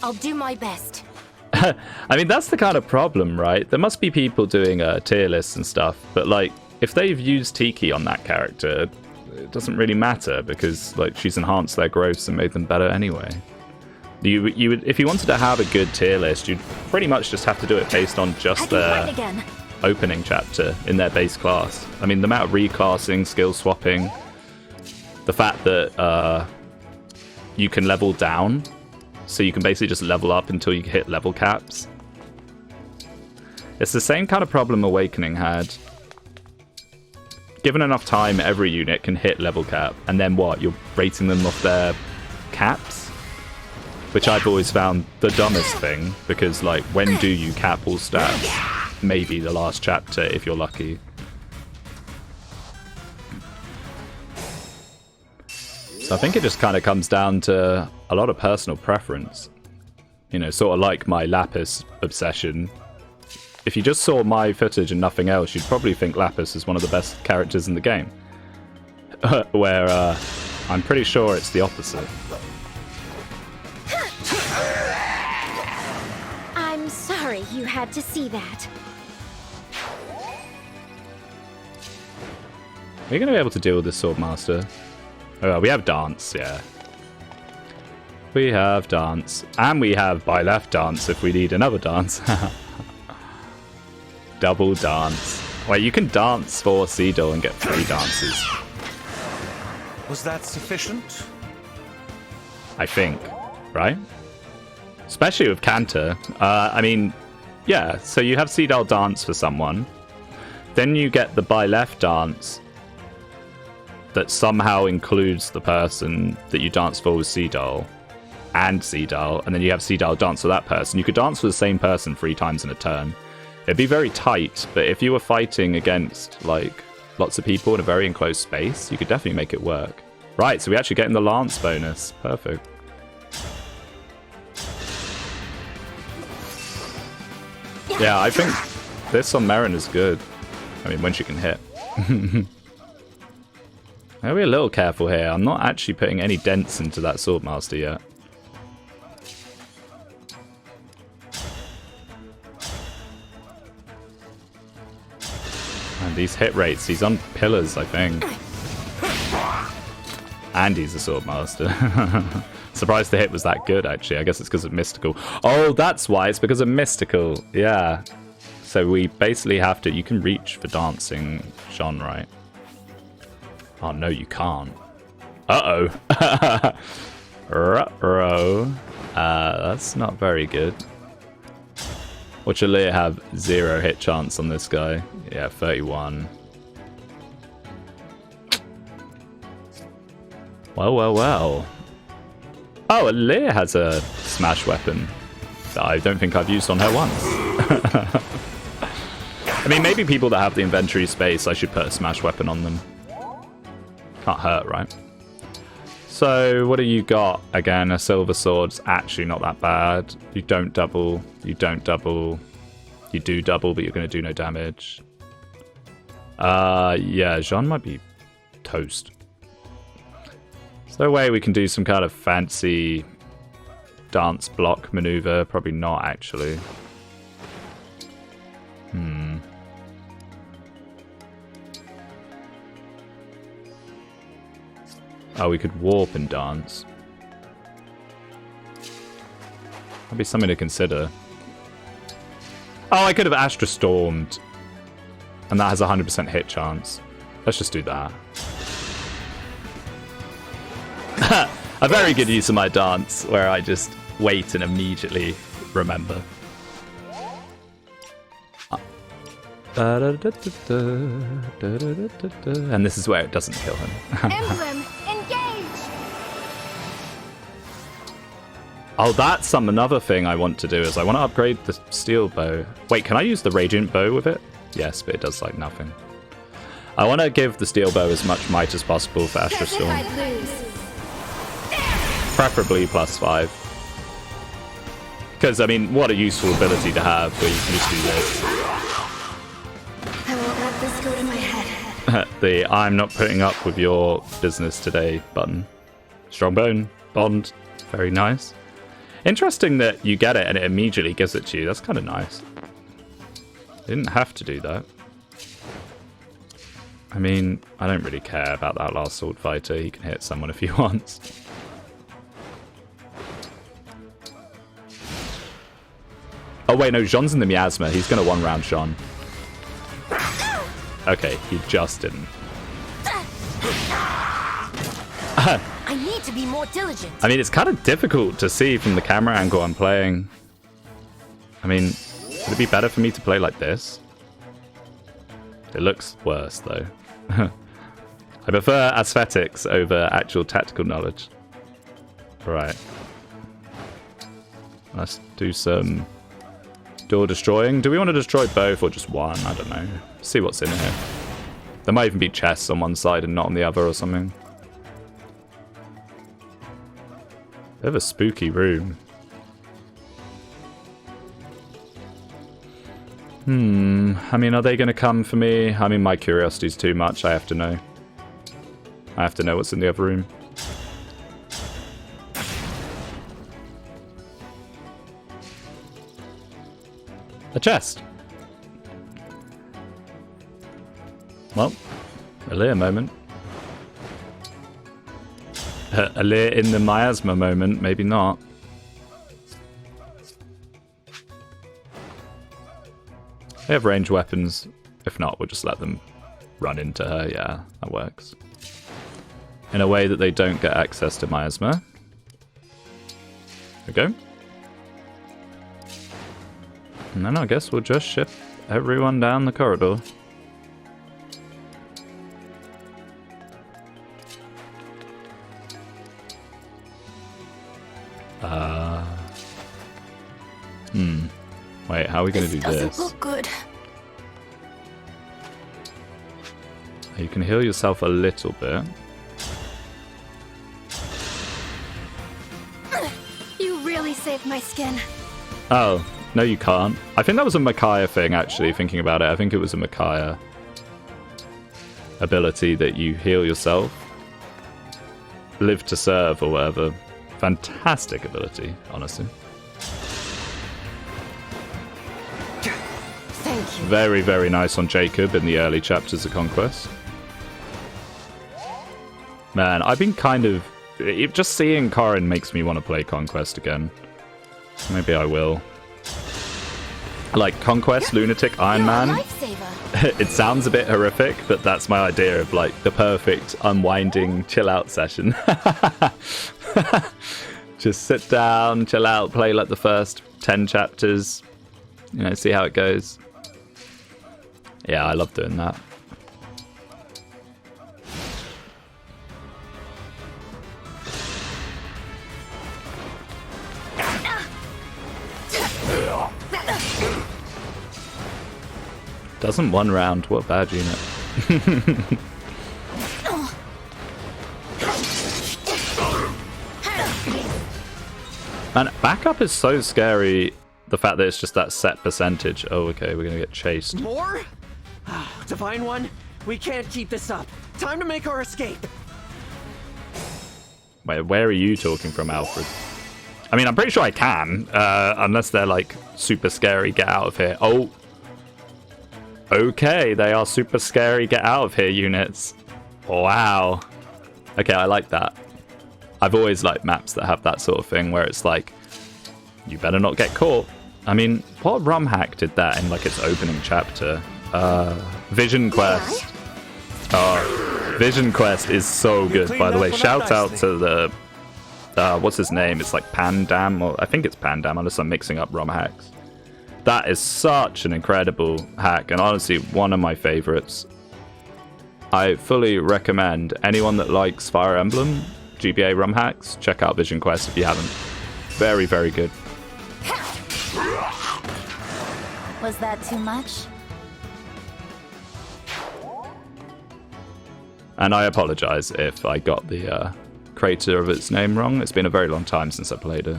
I'll do my best. I mean, that's the kind of problem, right? There must be people doing tier lists and stuff, but like, if they've used Tiki on that character, it doesn't really matter because like she's enhanced their growths and made them better anyway. You would, if you wanted to have a good tier list, you'd pretty much just have to do it based on just their opening chapter in their base class. I mean, the amount of reclassing, skill swapping, the fact that you can level down, so you can basically just level up until you hit level caps. It's the same kind of problem Awakening had. Given enough time, every unit can hit level cap, and then what? You're rating them off their caps? Which I've always found the dumbest thing, because like, when do you cap all stats? Maybe the last chapter, if you're lucky. So I think it just kind of comes down to a lot of personal preference. You know, sort of like my Lapis obsession. If you just saw my footage and nothing else, you'd probably think Lapis is one of the best characters in the game. Where I'm pretty sure it's the opposite. I'm sorry you had to see that. Are you going to be able to deal with this Swordmaster? Oh, we have Dance, yeah. We have Dance. And we have by left Dance if we need another Dance. Double Dance. Wait, you can dance for Seedle and get 3 dances. Was that sufficient? I think, right? Especially with Cantor. I mean, yeah, so you have Seedle dance for someone. Then you get the by left dance that somehow includes the person that you dance for with Seedle and Seedle, and then you have Seedle dance for that person. You could dance for the same person 3 times in a turn. It'd be very tight, but if you were fighting against like lots of people in a very enclosed space, you could definitely make it work. Right, so we actually get in the Lance bonus. Perfect. Yeah, I think this on Merrin is good. I mean, when she can hit. I'll be a little careful here. I'm not actually putting any dents into that Swordmaster yet. And these hit rates, he's on pillars, I think. And he's a Swordmaster. Surprised the hit was that good, actually. I guess it's because of Mystical. Oh, that's why. It's because of Mystical. Yeah. So we basically have to... You can reach for dancing, Sean, right? Oh, no, you can't. Uh-oh. Ruh-roh. That's not very good. Watch Aaliyah have 0 hit chance on this guy. Yeah, 31. Well, well, well. Oh, Aaliyah has a smash weapon that I don't think I've used on her once. I mean, maybe people that have the inventory space, I should put a smash weapon on them. Can't hurt, right? So, what do you got? Again, a silver sword's actually not that bad. You don't double. You don't double. You do double, but you're going to do no damage. Yeah, Jean might be toast. Is there a way we can do some kind of fancy dance block maneuver. Probably not, actually. Oh, we could warp and dance. That'd be something to consider. Oh, I could have Astra Stormed. And that has a 100% hit chance. Let's just do that. A very good use of my dance, where I just wait and immediately remember. And this is where it doesn't kill him. Emblem, engage! Oh, that's another thing I want to do, is I want to upgrade the steel bow. Wait, can I use the radiant bow with it? Yes, but it does like nothing. I want to give the steel bow as much might as possible for Astra Storm. Preferably +5. Because, I mean, what a useful ability to have where you can just do this. I won't let this go to my head. The I'm not putting up with your business today button. Strong bone. Bond. Very nice. Interesting that you get it and it immediately gives it to you. That's kind of nice. Didn't have to do that. I mean, I don't really care about that last sword fighter. He can hit someone if he wants. Oh wait, no, Jean's in the miasma. He's gonna one-round Jean. Okay, he just didn't. I need to be more diligent. I mean, it's kind of difficult to see from the camera angle I'm playing. I mean, would it be better for me to play like this? It looks worse, though. I prefer aesthetics over actual tactical knowledge. Right. Let's do some door destroying. Do we want to destroy both or just one? I don't know. See what's in here. There might even be chests on one side and not on the other or something. Bit of a spooky room. I mean, are they going to come for me? I mean, my curiosity's too much. I have to know. I have to know what's in the other room. A chest. Well, a Lear moment. A Lear in the miasma moment, maybe not. They have ranged weapons. If not, we'll just let them run into her. Yeah, that works. In a way that they don't get access to miasma. There we go. And then I guess we'll just ship everyone down the corridor. Wait, how are we going to do this? Doesn't look good. You can heal yourself a little bit. You really saved my skin. Oh, no you can't. I think that was a Micaiah thing, actually, thinking about it. I think it was a Micaiah ability that you heal yourself. Live to serve or whatever. Fantastic ability, honestly. Thank you. Very, very nice on Jacob in the early chapters of Conquest. Man, I've been kind of... Just seeing Corrin makes me want to play Conquest again. Maybe I will. Like, Conquest, Lunatic, Iron Man. Lifesaver. It sounds a bit horrific, but that's my idea of, like, the perfect unwinding chill-out session. Just sit down, chill out, play, like, the first 10 chapters. You know, see how it goes. Yeah, I love doing that. Doesn't one round. What a bad unit. Man, backup is so scary. The fact that it's just that set percentage. Oh, okay, we're gonna get chased. More? Divine One, we can't keep this up. Time to make our escape. Wait, where are you talking from, Alfred? I mean, I'm pretty sure I can, unless they're like super scary. Get out of here. Oh, okay, they are super scary. Get out of here, units. Wow. Okay, I like that. I've always liked maps that have that sort of thing where it's like, you better not get caught. I mean, what rum hack did that in like its opening chapter? Vision Quest. Oh, Vision Quest is so good, by the way. Shout out to the what's his name? It's like Pandam, or I think it's Pandam, unless I'm mixing up rum hacks. That is such an incredible hack, and honestly, one of my favorites. I fully recommend anyone that likes Fire Emblem, GBA rum hacks, check out Vision Quest if you haven't. Very, very good. Was that too much? And I apologize if I got the creator of its name wrong. It's been a very long time since I played it.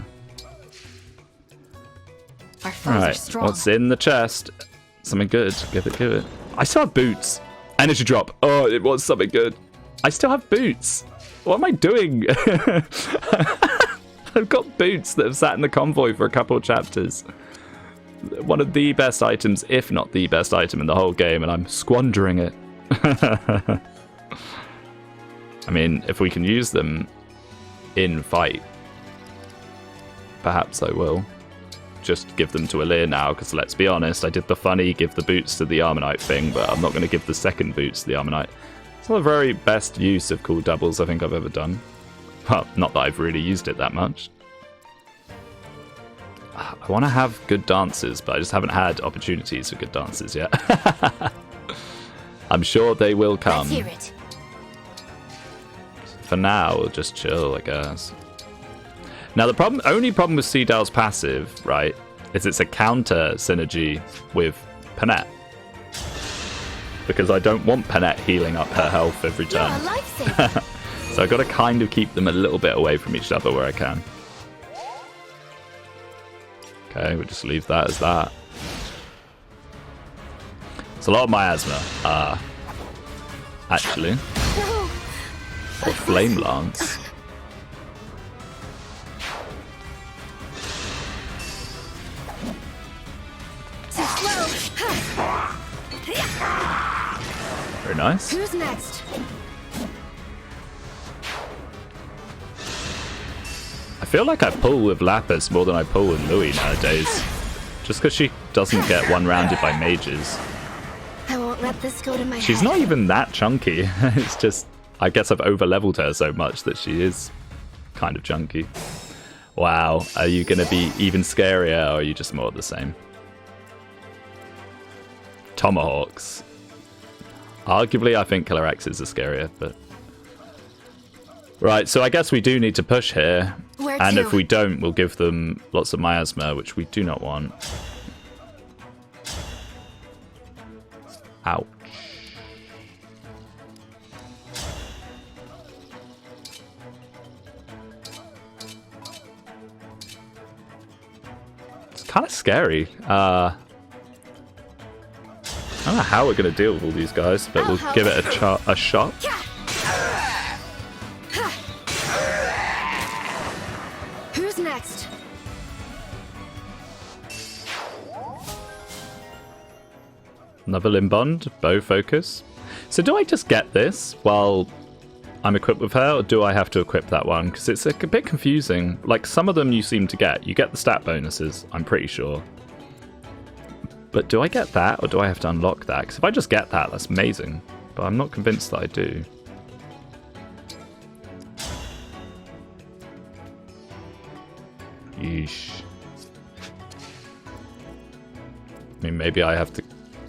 Our foes are Alright, strong. what's in the chest? Something good. Give it, give it. I still have boots. Energy drop. Oh, it was something good. I still have boots. What am I doing? I've got boots that have sat in the convoy for a couple of chapters. One of the best items, if not the best item in the whole game, and I'm squandering it. I mean, if we can use them in fight, perhaps I will. Just give them to Alir now, because let's be honest, I did the funny give the boots to the Armonite thing, but I'm not going to give the second boots to the Armonite. It's not the very best use of cool doubles I think I've ever done. Well, not that I've really used it that much. I want to have good dances, but I just haven't had opportunities for good dances yet. I'm sure they will come. Let's hear it. For now, we'll just chill, I guess. Now, the only problem with Seedal's passive, right, is it's a counter synergy with Panette. Because I don't want Panette healing up her health every turn. You're a lifesaver. So I've got to kind of keep them a little bit away from each other where I can. Okay, we'll just leave that as that. It's a lot of miasma, actually. No. Or Flame Lance. Too slow. Very nice. Who's next? I feel like I pull with Lapis more than I pull with Louis nowadays. Just because she doesn't get one-rounded by mages. I won't let this go to my She's head. not even that chunky. It's just, I guess I've over-leveled her so much that she is kind of chunky. Wow, are you going to be even scarier, or are you just more of the same? Tomahawks. Arguably, I think Killer Axes are scarier, but... Right, so I guess we do need to push here. Where And to? if we don't, we'll give them lots of miasma, which we do not want. Ouch. It's kind of scary. I don't know how we're going to deal with all these guys, but we'll give it a shot. Who's next? Another limb bond, bow focus. So do I just get this while I'm equipped with her, or do I have to equip that one? Because it's a bit confusing. Like, some of them you seem to get. You get the stat bonuses, I'm pretty sure. But do I get that, or do I have to unlock that? Because if I just get that, that's amazing. But I'm not convinced that I do. Yeesh. I mean, maybe I have to...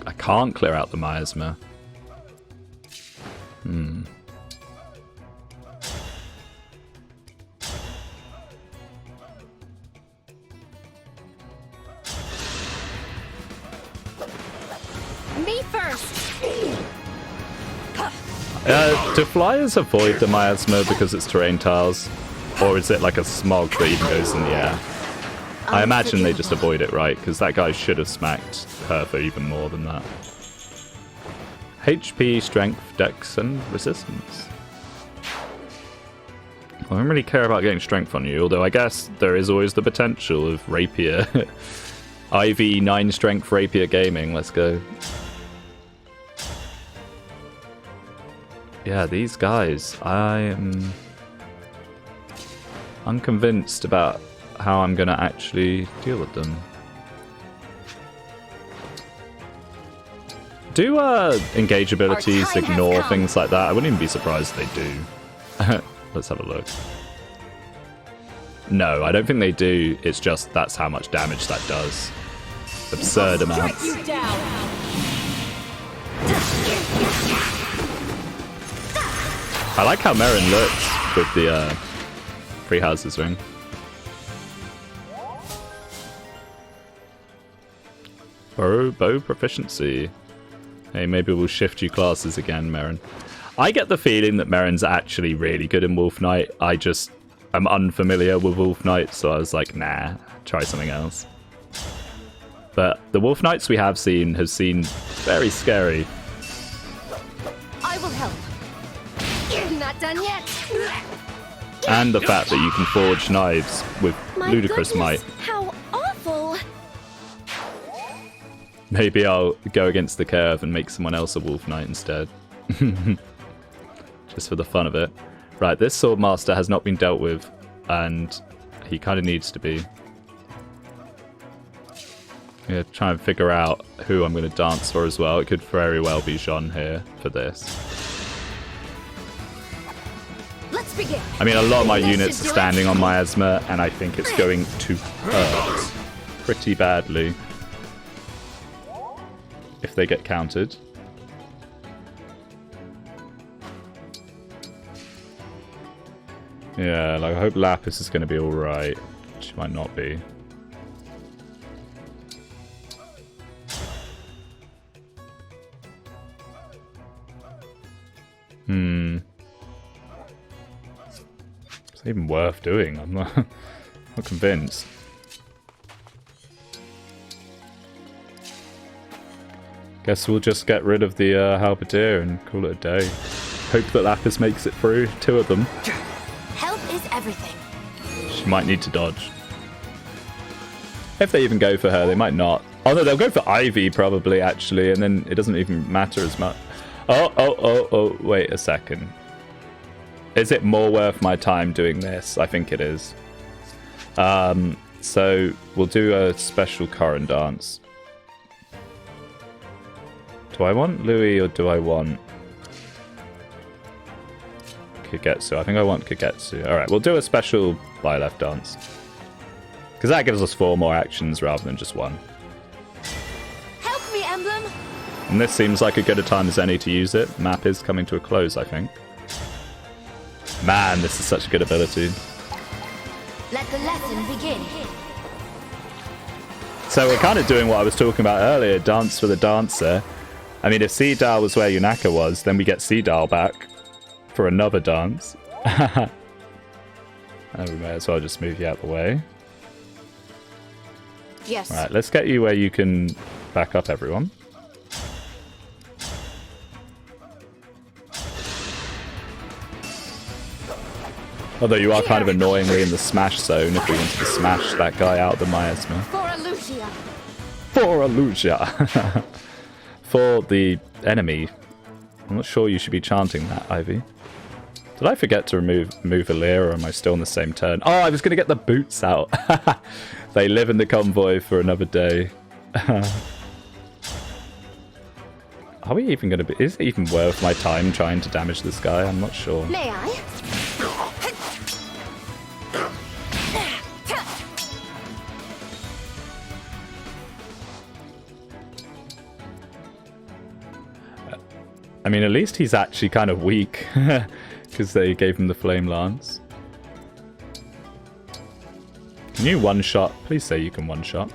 I can't clear out the miasma. Me first. Do flyers avoid the miasma because it's terrain tiles? Or is it like a smog that even goes in the air? I imagine they just avoid it, right? Because that guy should have smacked her for even more than that. HP, strength, dex, and resistance. I don't really care about getting strength on you, although I guess there is always the potential of rapier. IV 9 strength rapier gaming, let's go. Yeah, these guys, I am unconvinced about how I'm going to actually deal with them. Do engage abilities ignore things like that? I wouldn't even be surprised if they do. Let's have a look. No, I don't think they do. It's just that's how much damage that does. Absurd amounts. I like how Merrin looks with the Free Houses ring. Bow proficiency. Hey, maybe we'll shift you classes again, Merrin. I get the feeling that Merrin's actually really good in Wolf Knight. I just am unfamiliar with Wolf Knight, so I was like, nah, try something else. But the Wolf Knights we have seen very scary. I will help. You're not done yet. And the fact that you can forge knives with ludicrous might. How awful! Maybe I'll go against the curve and make someone else a Wolf Knight instead. Just for the fun of it. Right, this Swordmaster has not been dealt with, and he kind of needs to be. I'm going to try and figure out who I'm going to dance for as well. It could very well be Jean here for this. Let's begin. I mean, a lot of my units are standing on Miasma, and I think it's going to hurt pretty badly if they get countered. Yeah, like I hope Lapis is going to be alright. She might not be. It's not even worth doing. I'm not convinced. Guess we'll just get rid of the Halberdier and call it a day. Hope that Lapis makes it through. 2 of them. Help is everything. She might need to dodge. If they even go for her, they might not. Oh no, they'll go for Ivy probably, actually, and then it doesn't even matter as much. Oh, wait a second. Is it more worth my time doing this? I think it is. So we'll do a special Corrin dance. Do I want Louis or do I want Kagetsu? I think I want Kagetsu. Alright, we'll do a special Byleth dance. Because that gives us 4 more actions rather than just 1. Help me, Emblem! And this seems like a good a time as any to use it. Map is coming to a close, I think. Man, this is such a good ability. Let the lesson begin. So we're kind of doing what I was talking about earlier, dance for the dancer. I mean, if Seedal was where Yunaka was, then we get Seedal back for another dance. And we may as well just move you out the way. Yes. Right, let's get you where you can back up everyone. Although you are kind of annoyingly in the smash zone if we wanted to smash that guy out of the miasma. For Alucia. For Alucia. For the enemy. I'm not sure you should be chanting that, Ivy. Did I forget to move Alir, or am I still on the same turn? Oh, I was going to get the boots out. They live in the convoy for another day. Are we even going to be... Is it even worth my time trying to damage this guy? I'm not sure. May I? I mean, at least he's actually kind of weak. Because they gave him the Flame Lance. Can you one-shot? Please say you can one-shot.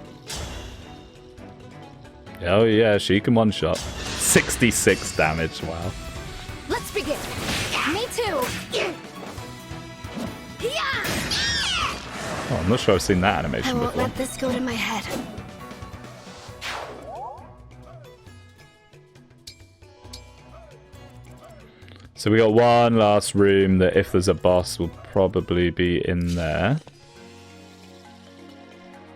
Oh yeah, she can one-shot. 66 damage, wow. Let's begin. Me too. Oh, I'm not sure I've seen that animation I won't before. let this go to my head. So we got one last room that if there's a boss will probably be in there.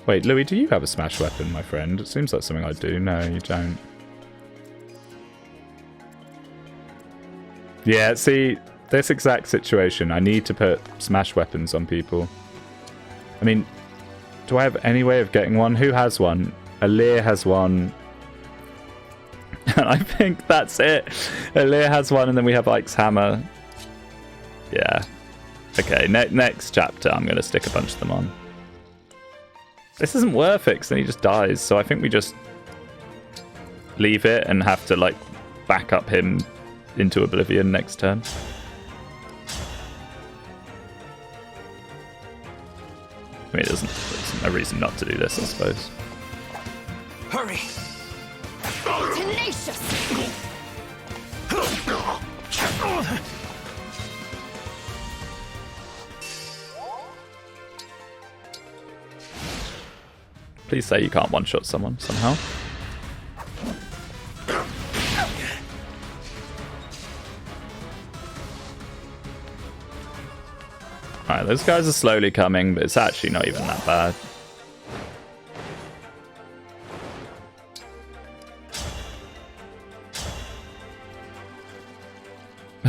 Wait, Louis, do you have a smash weapon, my friend? It seems like something I do. No, you don't. Yeah, see, this exact situation. I need to put smash weapons on people. I mean, do I have any way of getting one? Who has one? Alir has one. And I think that's it. Alir has one, and then we have Ike's hammer. Yeah. Okay, next chapter, I'm going to stick a bunch of them on. This isn't worth it, because then he just dies. So I think we just leave it and have to, like, back up him into oblivion next turn. I mean, there's no reason not to do this, I suppose. Hurry! Tenacious! Please say you can't one-shot someone somehow. Alright, those guys are slowly coming, but it's actually not even that bad.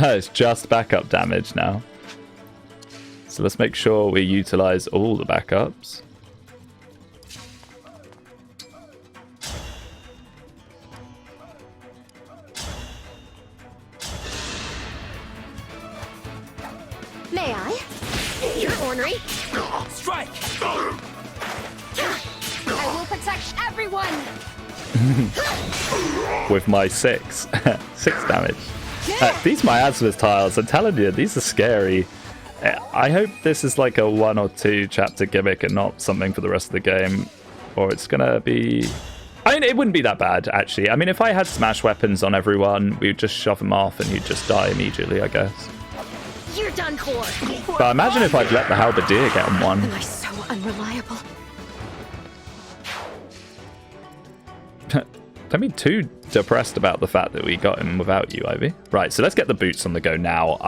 It's just backup damage now. So let's make sure we utilize all the backups. May I? You're ornery. Strike! I will protect everyone! With my 6 damage. These miasmas tiles, I'm telling you, these are scary. I hope this is like a 1 or 2 chapter gimmick and not something for the rest of the game. Or it's gonna be... I mean, it wouldn't be that bad, actually. I mean, if I had smash weapons on everyone, we would just shove them off and you'd just die immediately, I guess. You're done for. But imagine if I'd let the halberdier get on one. Am I so unreliable? Don't be too depressed about the fact that we got him without you, Ivy. Right, so let's get the boots on the go now.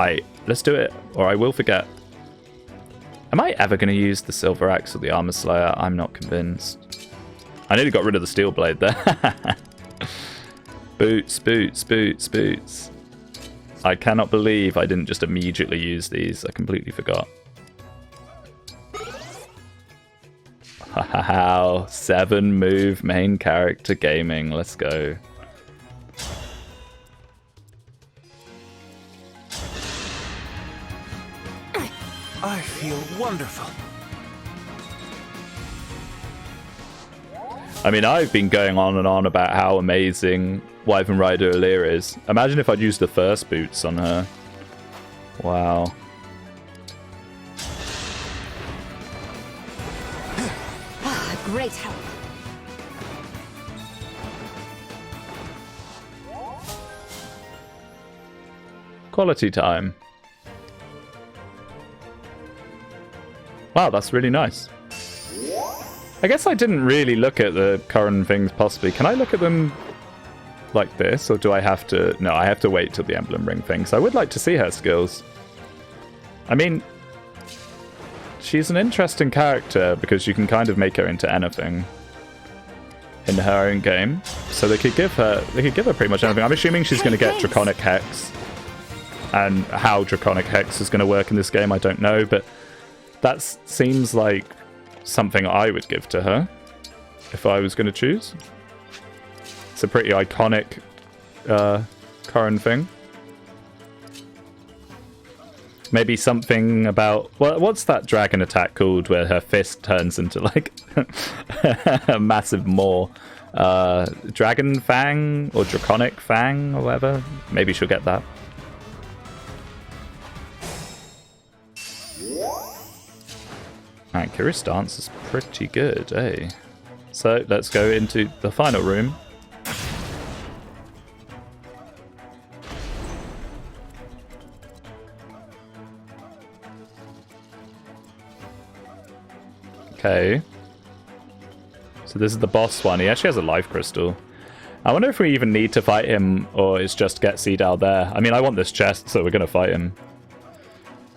Let's do it, or I will forget. Am I ever going to use the silver axe or the armor slayer? I'm not convinced. I nearly got rid of the steel blade there. Boots, boots, boots, boots. I cannot believe I didn't just immediately use these. I completely forgot. Wow, 7 move main character gaming. Let's go. I feel wonderful. I mean, I've been going on and on about how amazing Wyvern Rider Alir is. Imagine if I'd used the first boots on her. Wow. Great help. Quality time. Wow, that's really nice. I guess I didn't really look at the current things possibly. Can I look at them like this, or do I have to... No, I have to wait till the emblem ring thing. So I would like to see her skills. I mean, she's an interesting character because you can kind of make her into anything in her own game. So they could give her pretty much anything. I'm assuming she's going to get Draconic Hex. And how Draconic Hex is going to work in this game, I don't know, but that seems like something I would give to her if I was going to choose. It's a pretty iconic current thing. Maybe something about... what's that dragon attack called where her fist turns into like a massive maw? Dragon Fang or Draconic Fang or whatever? Maybe she'll get that. Alright, Kira's stance is pretty good, eh? So let's go into the final room. Okay. So this is the boss one. He actually has a life crystal. I wonder if we even need to fight him, or it's just get Seedal there. I mean, I want this chest, so we're going to fight him.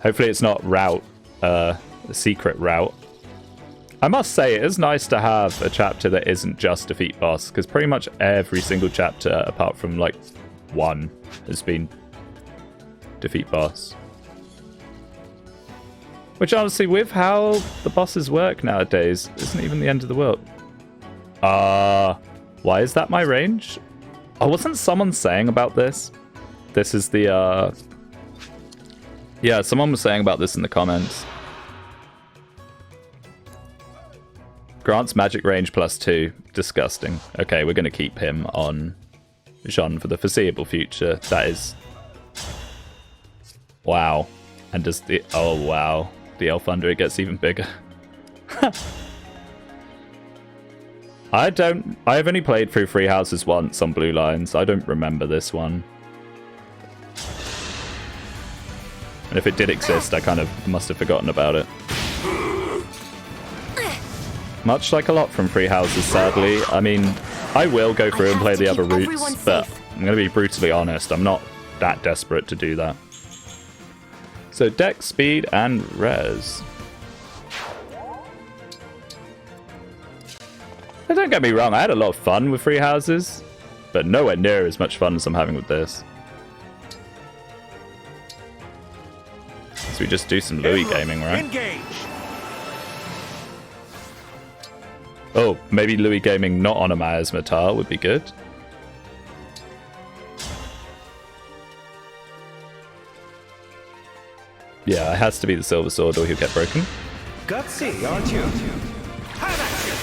Hopefully it's not route, a secret route. I must say, it is nice to have a chapter that isn't just defeat boss, because pretty much every single chapter, apart from, like, one, has been defeat boss. Which, honestly, with how the bosses work nowadays, isn't even the end of the world. Why is that my range? Oh, wasn't someone saying about this? This is the, yeah, someone was saying about this in the comments. Grant's magic range +2. Disgusting. Okay, we're going to keep him on Jean for the foreseeable future. That is... Wow. And does the... Oh, wow. The Elf Under, it gets even bigger. I've only played through Three Houses once on Blue Lines. I don't remember this one. And if it did exist, I kind of must have forgotten about it. Much like a lot from Three Houses, sadly. I mean, I will go through and play the other routes, but I'm going to be brutally honest. I'm not that desperate to do that. So Dex, Speed, and Res. Now, don't get me wrong, I had a lot of fun with Three Houses, but nowhere near as much fun as I'm having with this. So we just do some Louis gaming, right? Engage. Oh, maybe Louis gaming not on a miasma tile would be good. Yeah, it has to be the Silver Sword or he'll get broken. Gutsy, aren't you? Have at you.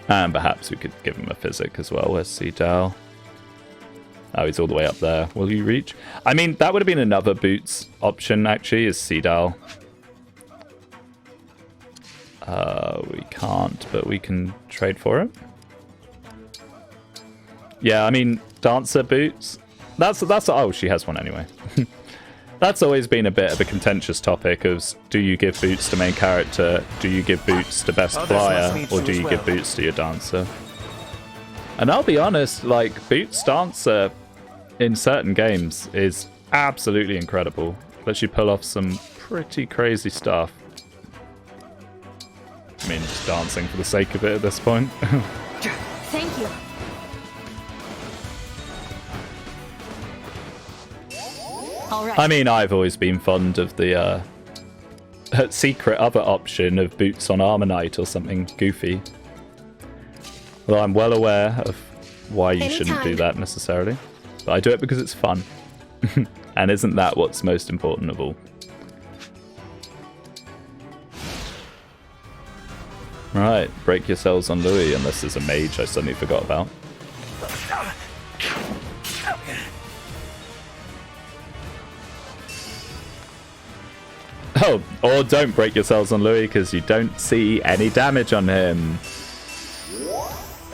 And perhaps we could give him a physic as well. Where's Seedal? Oh, he's all the way up there. Will you reach? I mean, that would have been another boots option, actually, is Seedal. We can't, but we can trade for it. Yeah, I mean, Dancer boots. That's oh, she has one anyway. That's always been a bit of a contentious topic of, do you give boots to main character, do you give boots to best flyer, or do you give boots to your dancer? And I'll be honest, like, boots dancer in certain games is absolutely incredible. Lets you pull off some pretty crazy stuff. I mean, just dancing for the sake of it at this point. Thank you. All right. I mean, I've always been fond of the secret other option of boots on Armor Knight or something goofy. Well, I'm well aware of why you shouldn't do that necessarily. But I do it because it's fun. And isn't that what's most important of all? Right, break yourselves on Louis, unless there's a mage I suddenly forgot about. Oh, or don't break yourselves on Louis because you don't see any damage on him.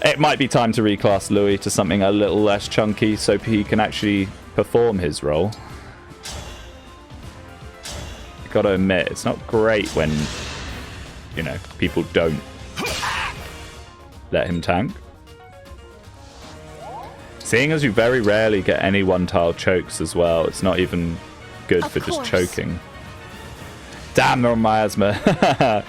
It might be time to reclass Louis to something a little less chunky so he can actually perform his role. I gotta admit, it's not great when, you know, people don't let him tank. Seeing as you very rarely get any one-tile chokes as well, it's not even good for just choking. Damn, they're on miasma.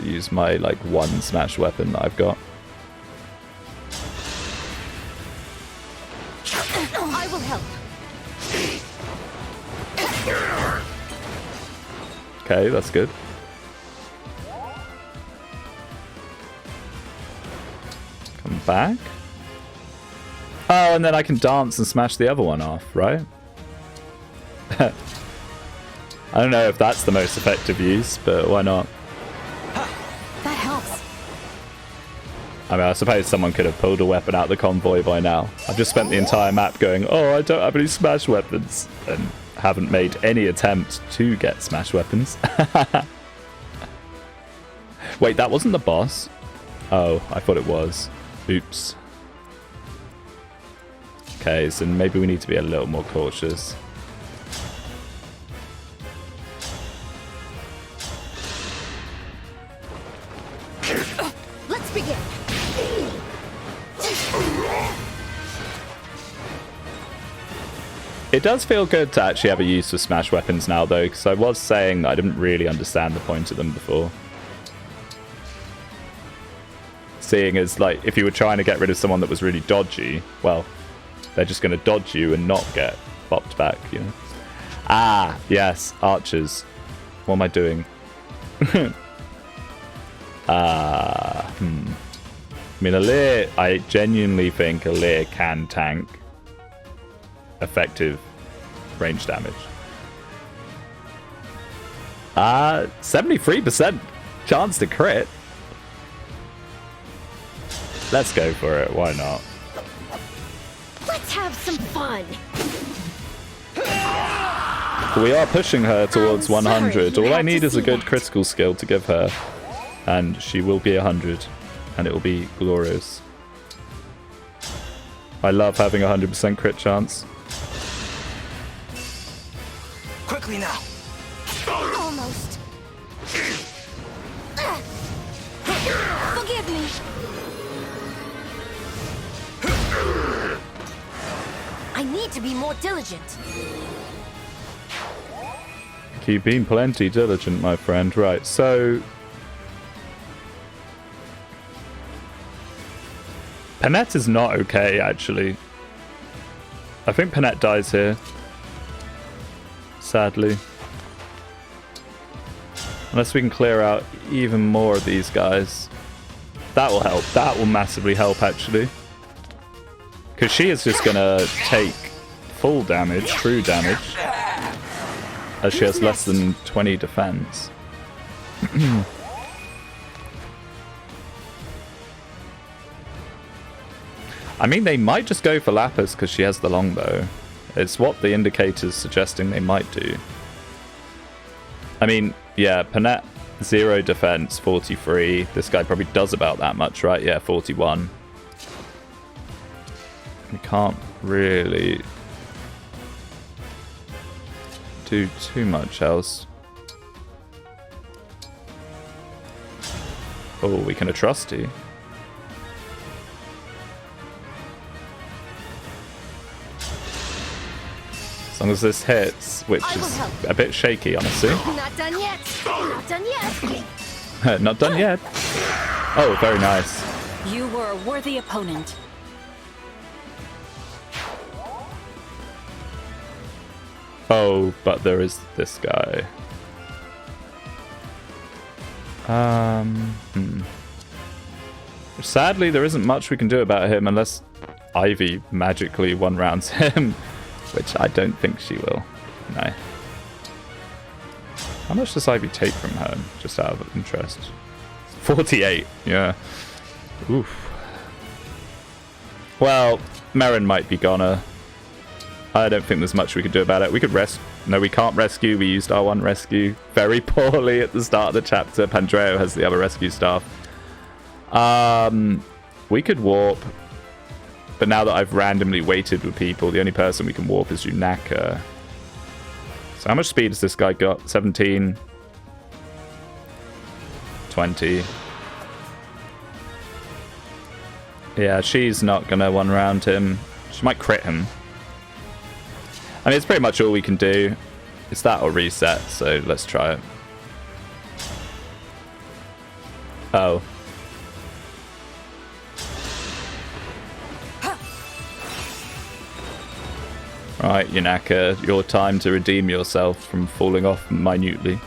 Use my, like, one smash weapon that I've got. I will help. Okay, that's good. Come back. Oh, and then I can dance and smash the other one off, right? I don't know if that's the most effective use, but why not? That helps. I mean, I suppose someone could have pulled a weapon out of the convoy by now. I've just spent the entire map going, oh, I don't have any smash weapons, and haven't made any attempt to get smash weapons. Wait, that wasn't the boss? Oh, I thought it was. Oops. Okay, so maybe we need to be a little more cautious. Let's begin. It does feel good to actually have a use for smash weapons now, though, because I was saying that I didn't really understand the point of them before. Seeing as, like, if you were trying to get rid of someone that was really dodgy, well, they're just going to dodge you and not get bopped back, you know? Ah, yes, archers. What am I doing? I mean, Alir, I genuinely think Alir can tank effective range damage. 73% chance to crit. Let's go for it, why not? Let's have some fun. We are pushing her towards I'm 100. sorry, you All I have need to is a see good that. critical skill to give her. And she will be 100. And it will be glorious. I love having 100% crit chance. Quickly now. Almost. Forgive me. I need to be more diligent. You've been plenty diligent, my friend. Right, so... Panette is not okay, actually. I think Panette dies here. Sadly. Unless we can clear out even more of these guys. That will help. That will massively help, actually. Because she is just going to take full damage, true damage. As she has less than 20 defense. I mean, they might just go for Lapis because she has the longbow. It's what the indicator's suggesting they might do. I mean, yeah, Panette, 0 defense, 43. This guy probably does about that much, right? Yeah, 41. We can't really do too much else. Oh, we can a trusty. As long as this hits, which is a bit shaky, honestly. Not done yet. Not done yet. Not done yet. Oh, very nice. You were a worthy opponent. Oh, but there is this guy. Sadly, there isn't much we can do about him unless Ivy magically one-rounds him, which I don't think she will. No. How much does Ivy take from her, just out of interest? 48, yeah. Oof. Well, Merrin might be goner. I don't think there's much we could do about it. We could rescue. No, we can't rescue. We used our one rescue very poorly at the start of the chapter. Pandreo has the other rescue staff. We could warp. But now that I've randomly waited with people, the only person we can warp is Junaka. So how much speed has this guy got? 17. 20. Yeah, she's not going to one-round him. She might crit him. I mean, it's pretty much all we can do. It's that or reset, so let's try it. Oh. Right, Yunaka, your time to redeem yourself from falling off minutely.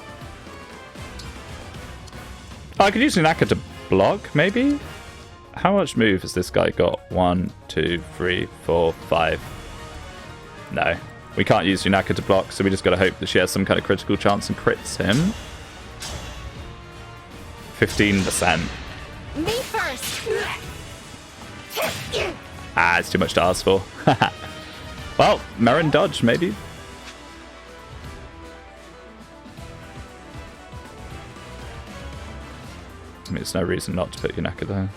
Oh, I could use Yunaka to block, maybe? How much move has this guy got? 1, 2, 3, 4, 5. No. We can't use Yunaka to block, so we just gotta hope that she has some kind of critical chance and crits him. 15%. Me first. Ah, it's too much to ask for. Well, Merrin dodge, maybe. I mean, there's no reason not to put Yunaka there.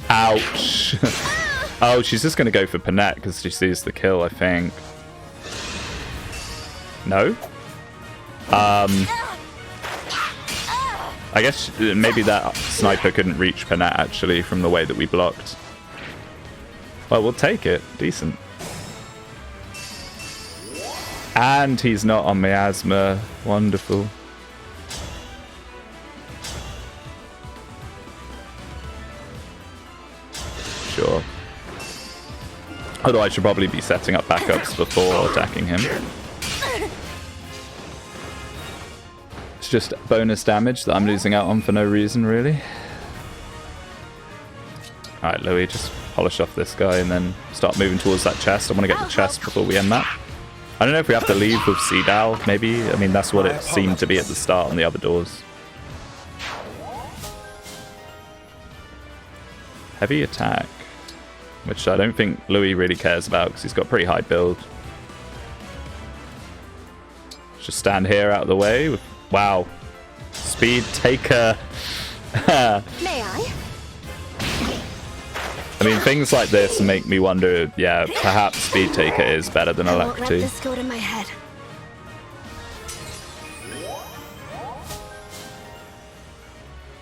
Ouch. Oh, she's just going to go for Panette because she sees the kill, I think. No? I guess maybe that sniper couldn't reach Panette actually from the way that we blocked. Well, we'll take it. Decent. And he's not on miasma. Wonderful. Sure. Although I should probably be setting up backups before attacking him. It's just bonus damage that I'm losing out on for no reason, really. Alright, Louis, just polish off this guy and then start moving towards that chest. I want to get the chest before we end that. I don't know if we have to leave with Seedal, maybe. I mean, that's what it seemed to be at the start on the other doors. Heavy attack. Which I don't think Louis really cares about because he's got a pretty high build. Just stand here out of the way. With, wow. Speed taker. May I? I mean, things like this make me wonder, yeah, perhaps Speed Taker is better than I won't let Electri. this go to my head.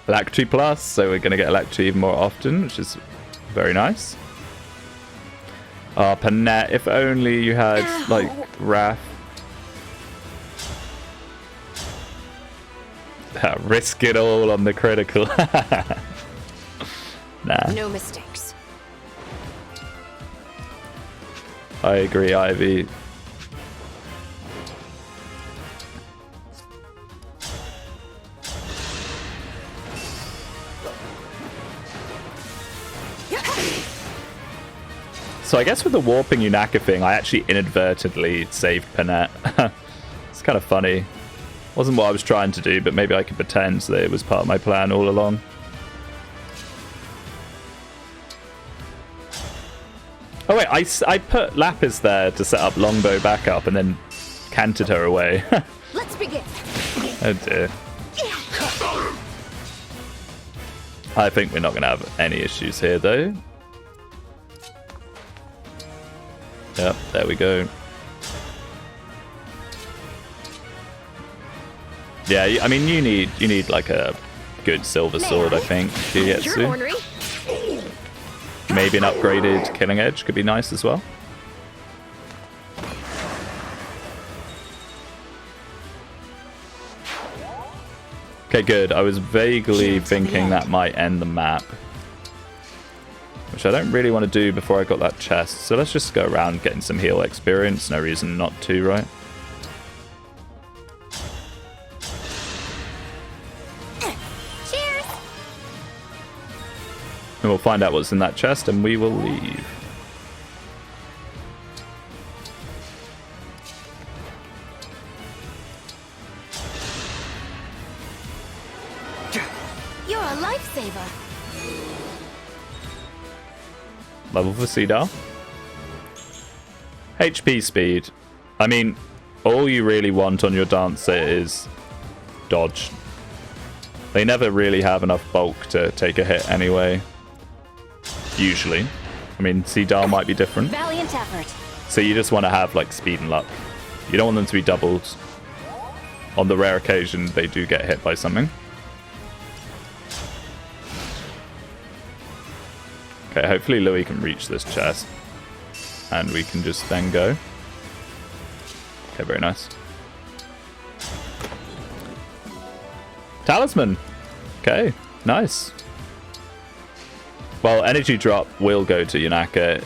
Electri Plus, so we're going to get Electri even more often, which is very nice. Oh, Panette, if only you had, like, Wrath. Risk it all on the critical. Nah. No mistakes. I agree, Ivy. So I guess with the warping Unaka thing, I actually inadvertently saved Panette. It's kind of funny. Wasn't what I was trying to do, but maybe I could pretend that it was part of my plan all along. Oh wait, I put Lapis there to set up Longbow backup and then canted her away. Let's begin. Oh dear. I think we're not going to have any issues here though. Yep, there we go. Yeah, I mean you need like a good silver sword, I think, to get You're through. ornery. Maybe an upgraded Killing Edge could be nice as well. Okay, good. I was vaguely thinking that might end the map. Which I don't really want to do before I got that chest. So let's just go around getting some heal experience. No reason not to, right? Cheers. And we'll find out what's in that chest and we will leave. You're a lifesaver. Level for Cedar. HP speed. I mean, all you really want on your Dancer is dodge. They never really have enough bulk to take a hit anyway. Usually. I mean, Cedar might be different. Valiant effort. So you just want to have, like, speed and luck. You don't want them to be doubled. On the rare occasion, they do get hit by something. Okay, hopefully Louis can reach this chest. And we can just then go. Okay, very nice. Talisman! Okay, nice. Well, energy drop will go to Unaka.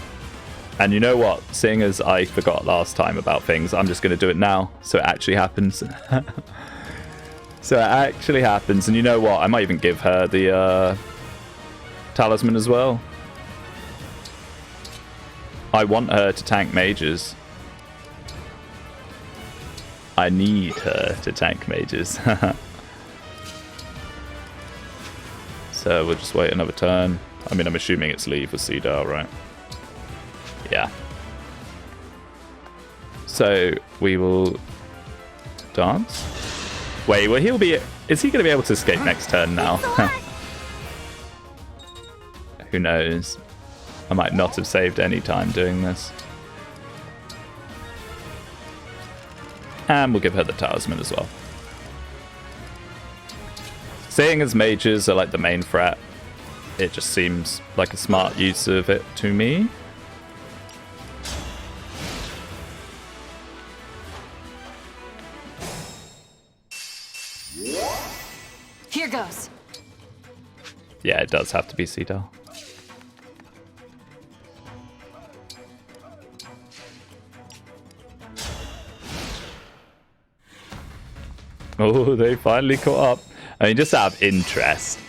And you know what? Seeing as I forgot last time about things, I'm just going to do it now. So it actually happens. So it actually happens. And you know what? I might even give her the talisman as well. I want her to tank mages. I need her to tank mages. So we'll just wait another turn. I mean, I'm assuming it's leave with Cedar, right? Yeah. So we will dance. Wait, well he'll be... Is he going to be able to escape next turn now? Who knows? I might not have saved any time doing this. And we'll give her the talisman as well. Seeing as mages are like the main threat, it just seems like a smart use of it to me. Here goes. Yeah, it does have to be Cedar. Oh, they finally caught up. I mean, just out of interest.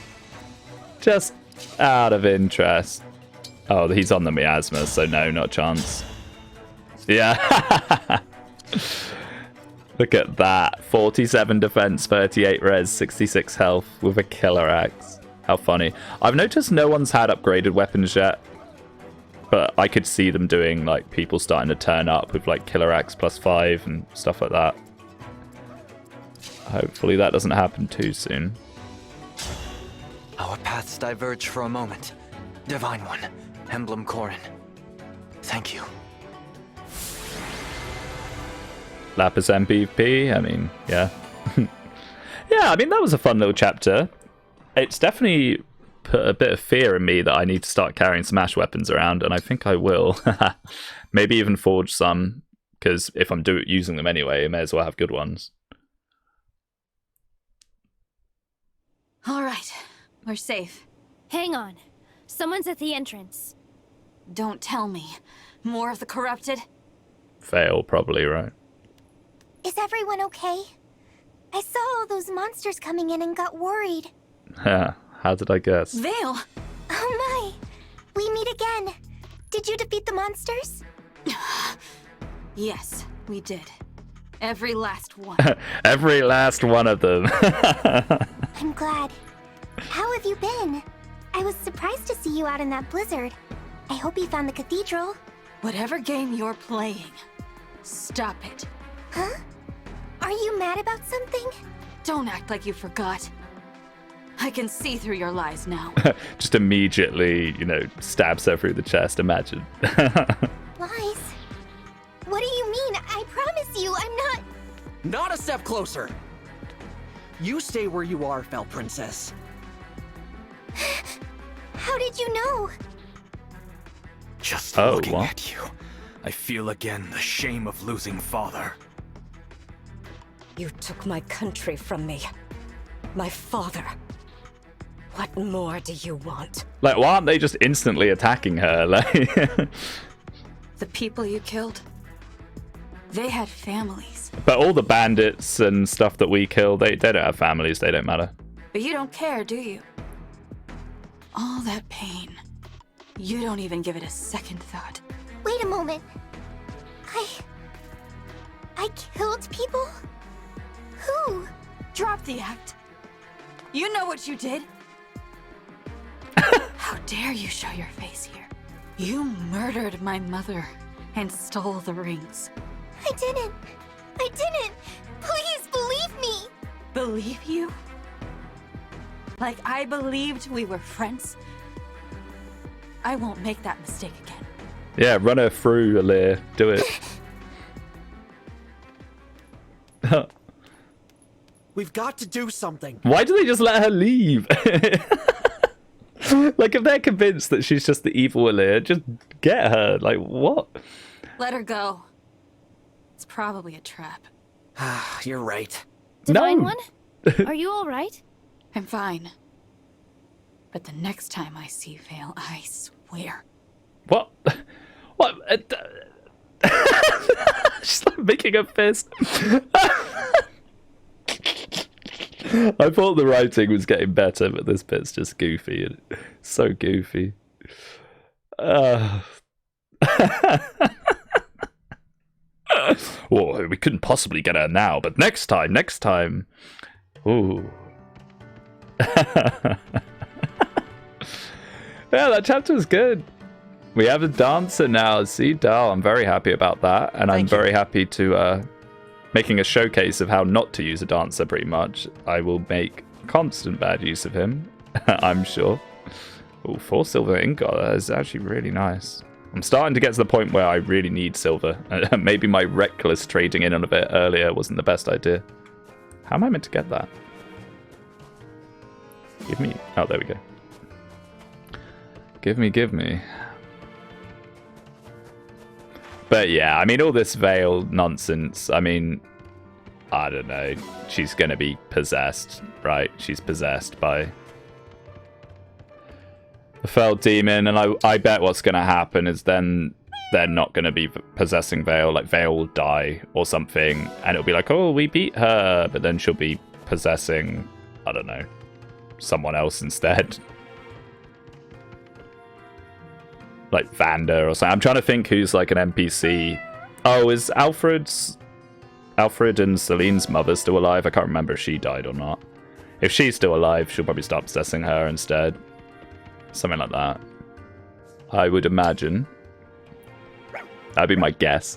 Just out of interest. Oh, he's on the miasma, so no, not a chance. Yeah. Look at that. 47 defense, 38 res, 66 health with a killer axe. How funny. I've noticed no one's had upgraded weapons yet. But I could see them doing, like, people starting to turn up with, like, killer axe +5 and stuff like that. Hopefully that doesn't happen too soon. Our paths diverge for a moment. Divine One, Emblem Corin. Thank you. Lapis MVP, I mean, yeah. Yeah, I mean, that was a fun little chapter. It's definitely put a bit of fear in me that I need to start carrying Smash weapons around, and I think I will. Maybe even forge some, because if I'm using them anyway, I may as well have good ones. All right, we're safe. Hang on. Someone's at the entrance. Don't tell me. More of the corrupted? Fail, probably, right? Is everyone okay? I saw all those monsters coming in and got worried. How did I guess? Vale! Oh my! We meet again. Did you defeat the monsters? Yes, we did. Every last one. Every last one of them. I'm glad. How have you been? I was surprised to see you out in that blizzard. I hope you found the cathedral. Whatever game you're playing, stop it. Huh? Are you mad about something? Don't act like you forgot. I can see through your lies now. Just immediately, you know, stabs her through the chest, imagine. Lies? What do you mean? I promise you, I'm not... Not a step closer. You stay where you are, Fell Princess. How did you know? Just Oh, looking what? at you, I feel again the shame of losing father. You took my country from me. My father. What more do you want? Like, why aren't they just instantly attacking her? Like, The people you killed, they had families. but all the bandits and stuff that we kill, they don't have families. They don't matter. But you don't care, do you? All that pain. You don't even give it a second thought. Wait a moment. I killed people? Who? Drop the act. You know what you did. How dare you show your face here? You murdered my mother and stole the rings. I didn't. Please believe me. Believe you? Like I believed we were friends? I won't make that mistake again. Yeah, run her through, Alir. Do it. We've got to do something. Why do they just let her leave? Like, if they're convinced that she's just the evil Alir, just get her. Like, what? Let her go. It's probably a trap. You're right. Divine No. One? Are you alright? I'm fine. But the next time I see Vale, I swear. What? What? She's like making a fist. I thought the writing was getting better, but this bit's just goofy. So goofy. Well, we couldn't possibly get her now, but next time. Ooh. Yeah, that chapter was good. We have a dancer now, see, Dal. I'm very happy about that, and I'm very happy to making a showcase of how not to use a dancer. Pretty much, I will make constant bad use of him. I'm sure. Oh, 4 silver ingot. That is actually really nice. I'm starting to get to the point where I really need silver. Maybe my reckless trading in on a bit earlier wasn't the best idea. How am I meant to get that? Give me... Oh, there we go. Give me. But yeah, I mean, all this veil nonsense, I mean, I don't know. She's going to be possessed, right? She's possessed by the fell demon, and I bet what's going to happen is then they're not going to be possessing Veil. Like, Veil will die or something, and it'll be like, oh, we beat her, but then she'll be possessing, I don't know, someone else instead. Like Vanda or something. I'm trying to think who's like an NPC. Oh, is Alfred and Celine's mother still alive? I can't remember if she died or not. If she's still alive, she'll probably start possessing her instead. Something like that. I would imagine. That'd be my guess.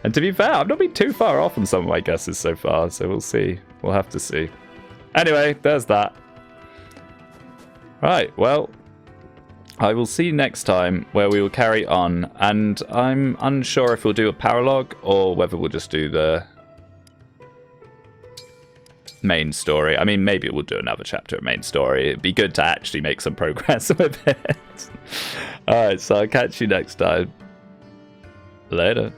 And to be fair, I've not been too far off on some of my guesses so far, so we'll see. We'll have to see. Anyway, there's that. Right, well, I will see you next time, where we will carry on, and I'm unsure if we'll do a paralogue or whether we'll just do the main story. I mean, maybe we'll do another chapter of main story. It'd be good to actually make some progress with it. Alright, so I'll catch you next time. Later.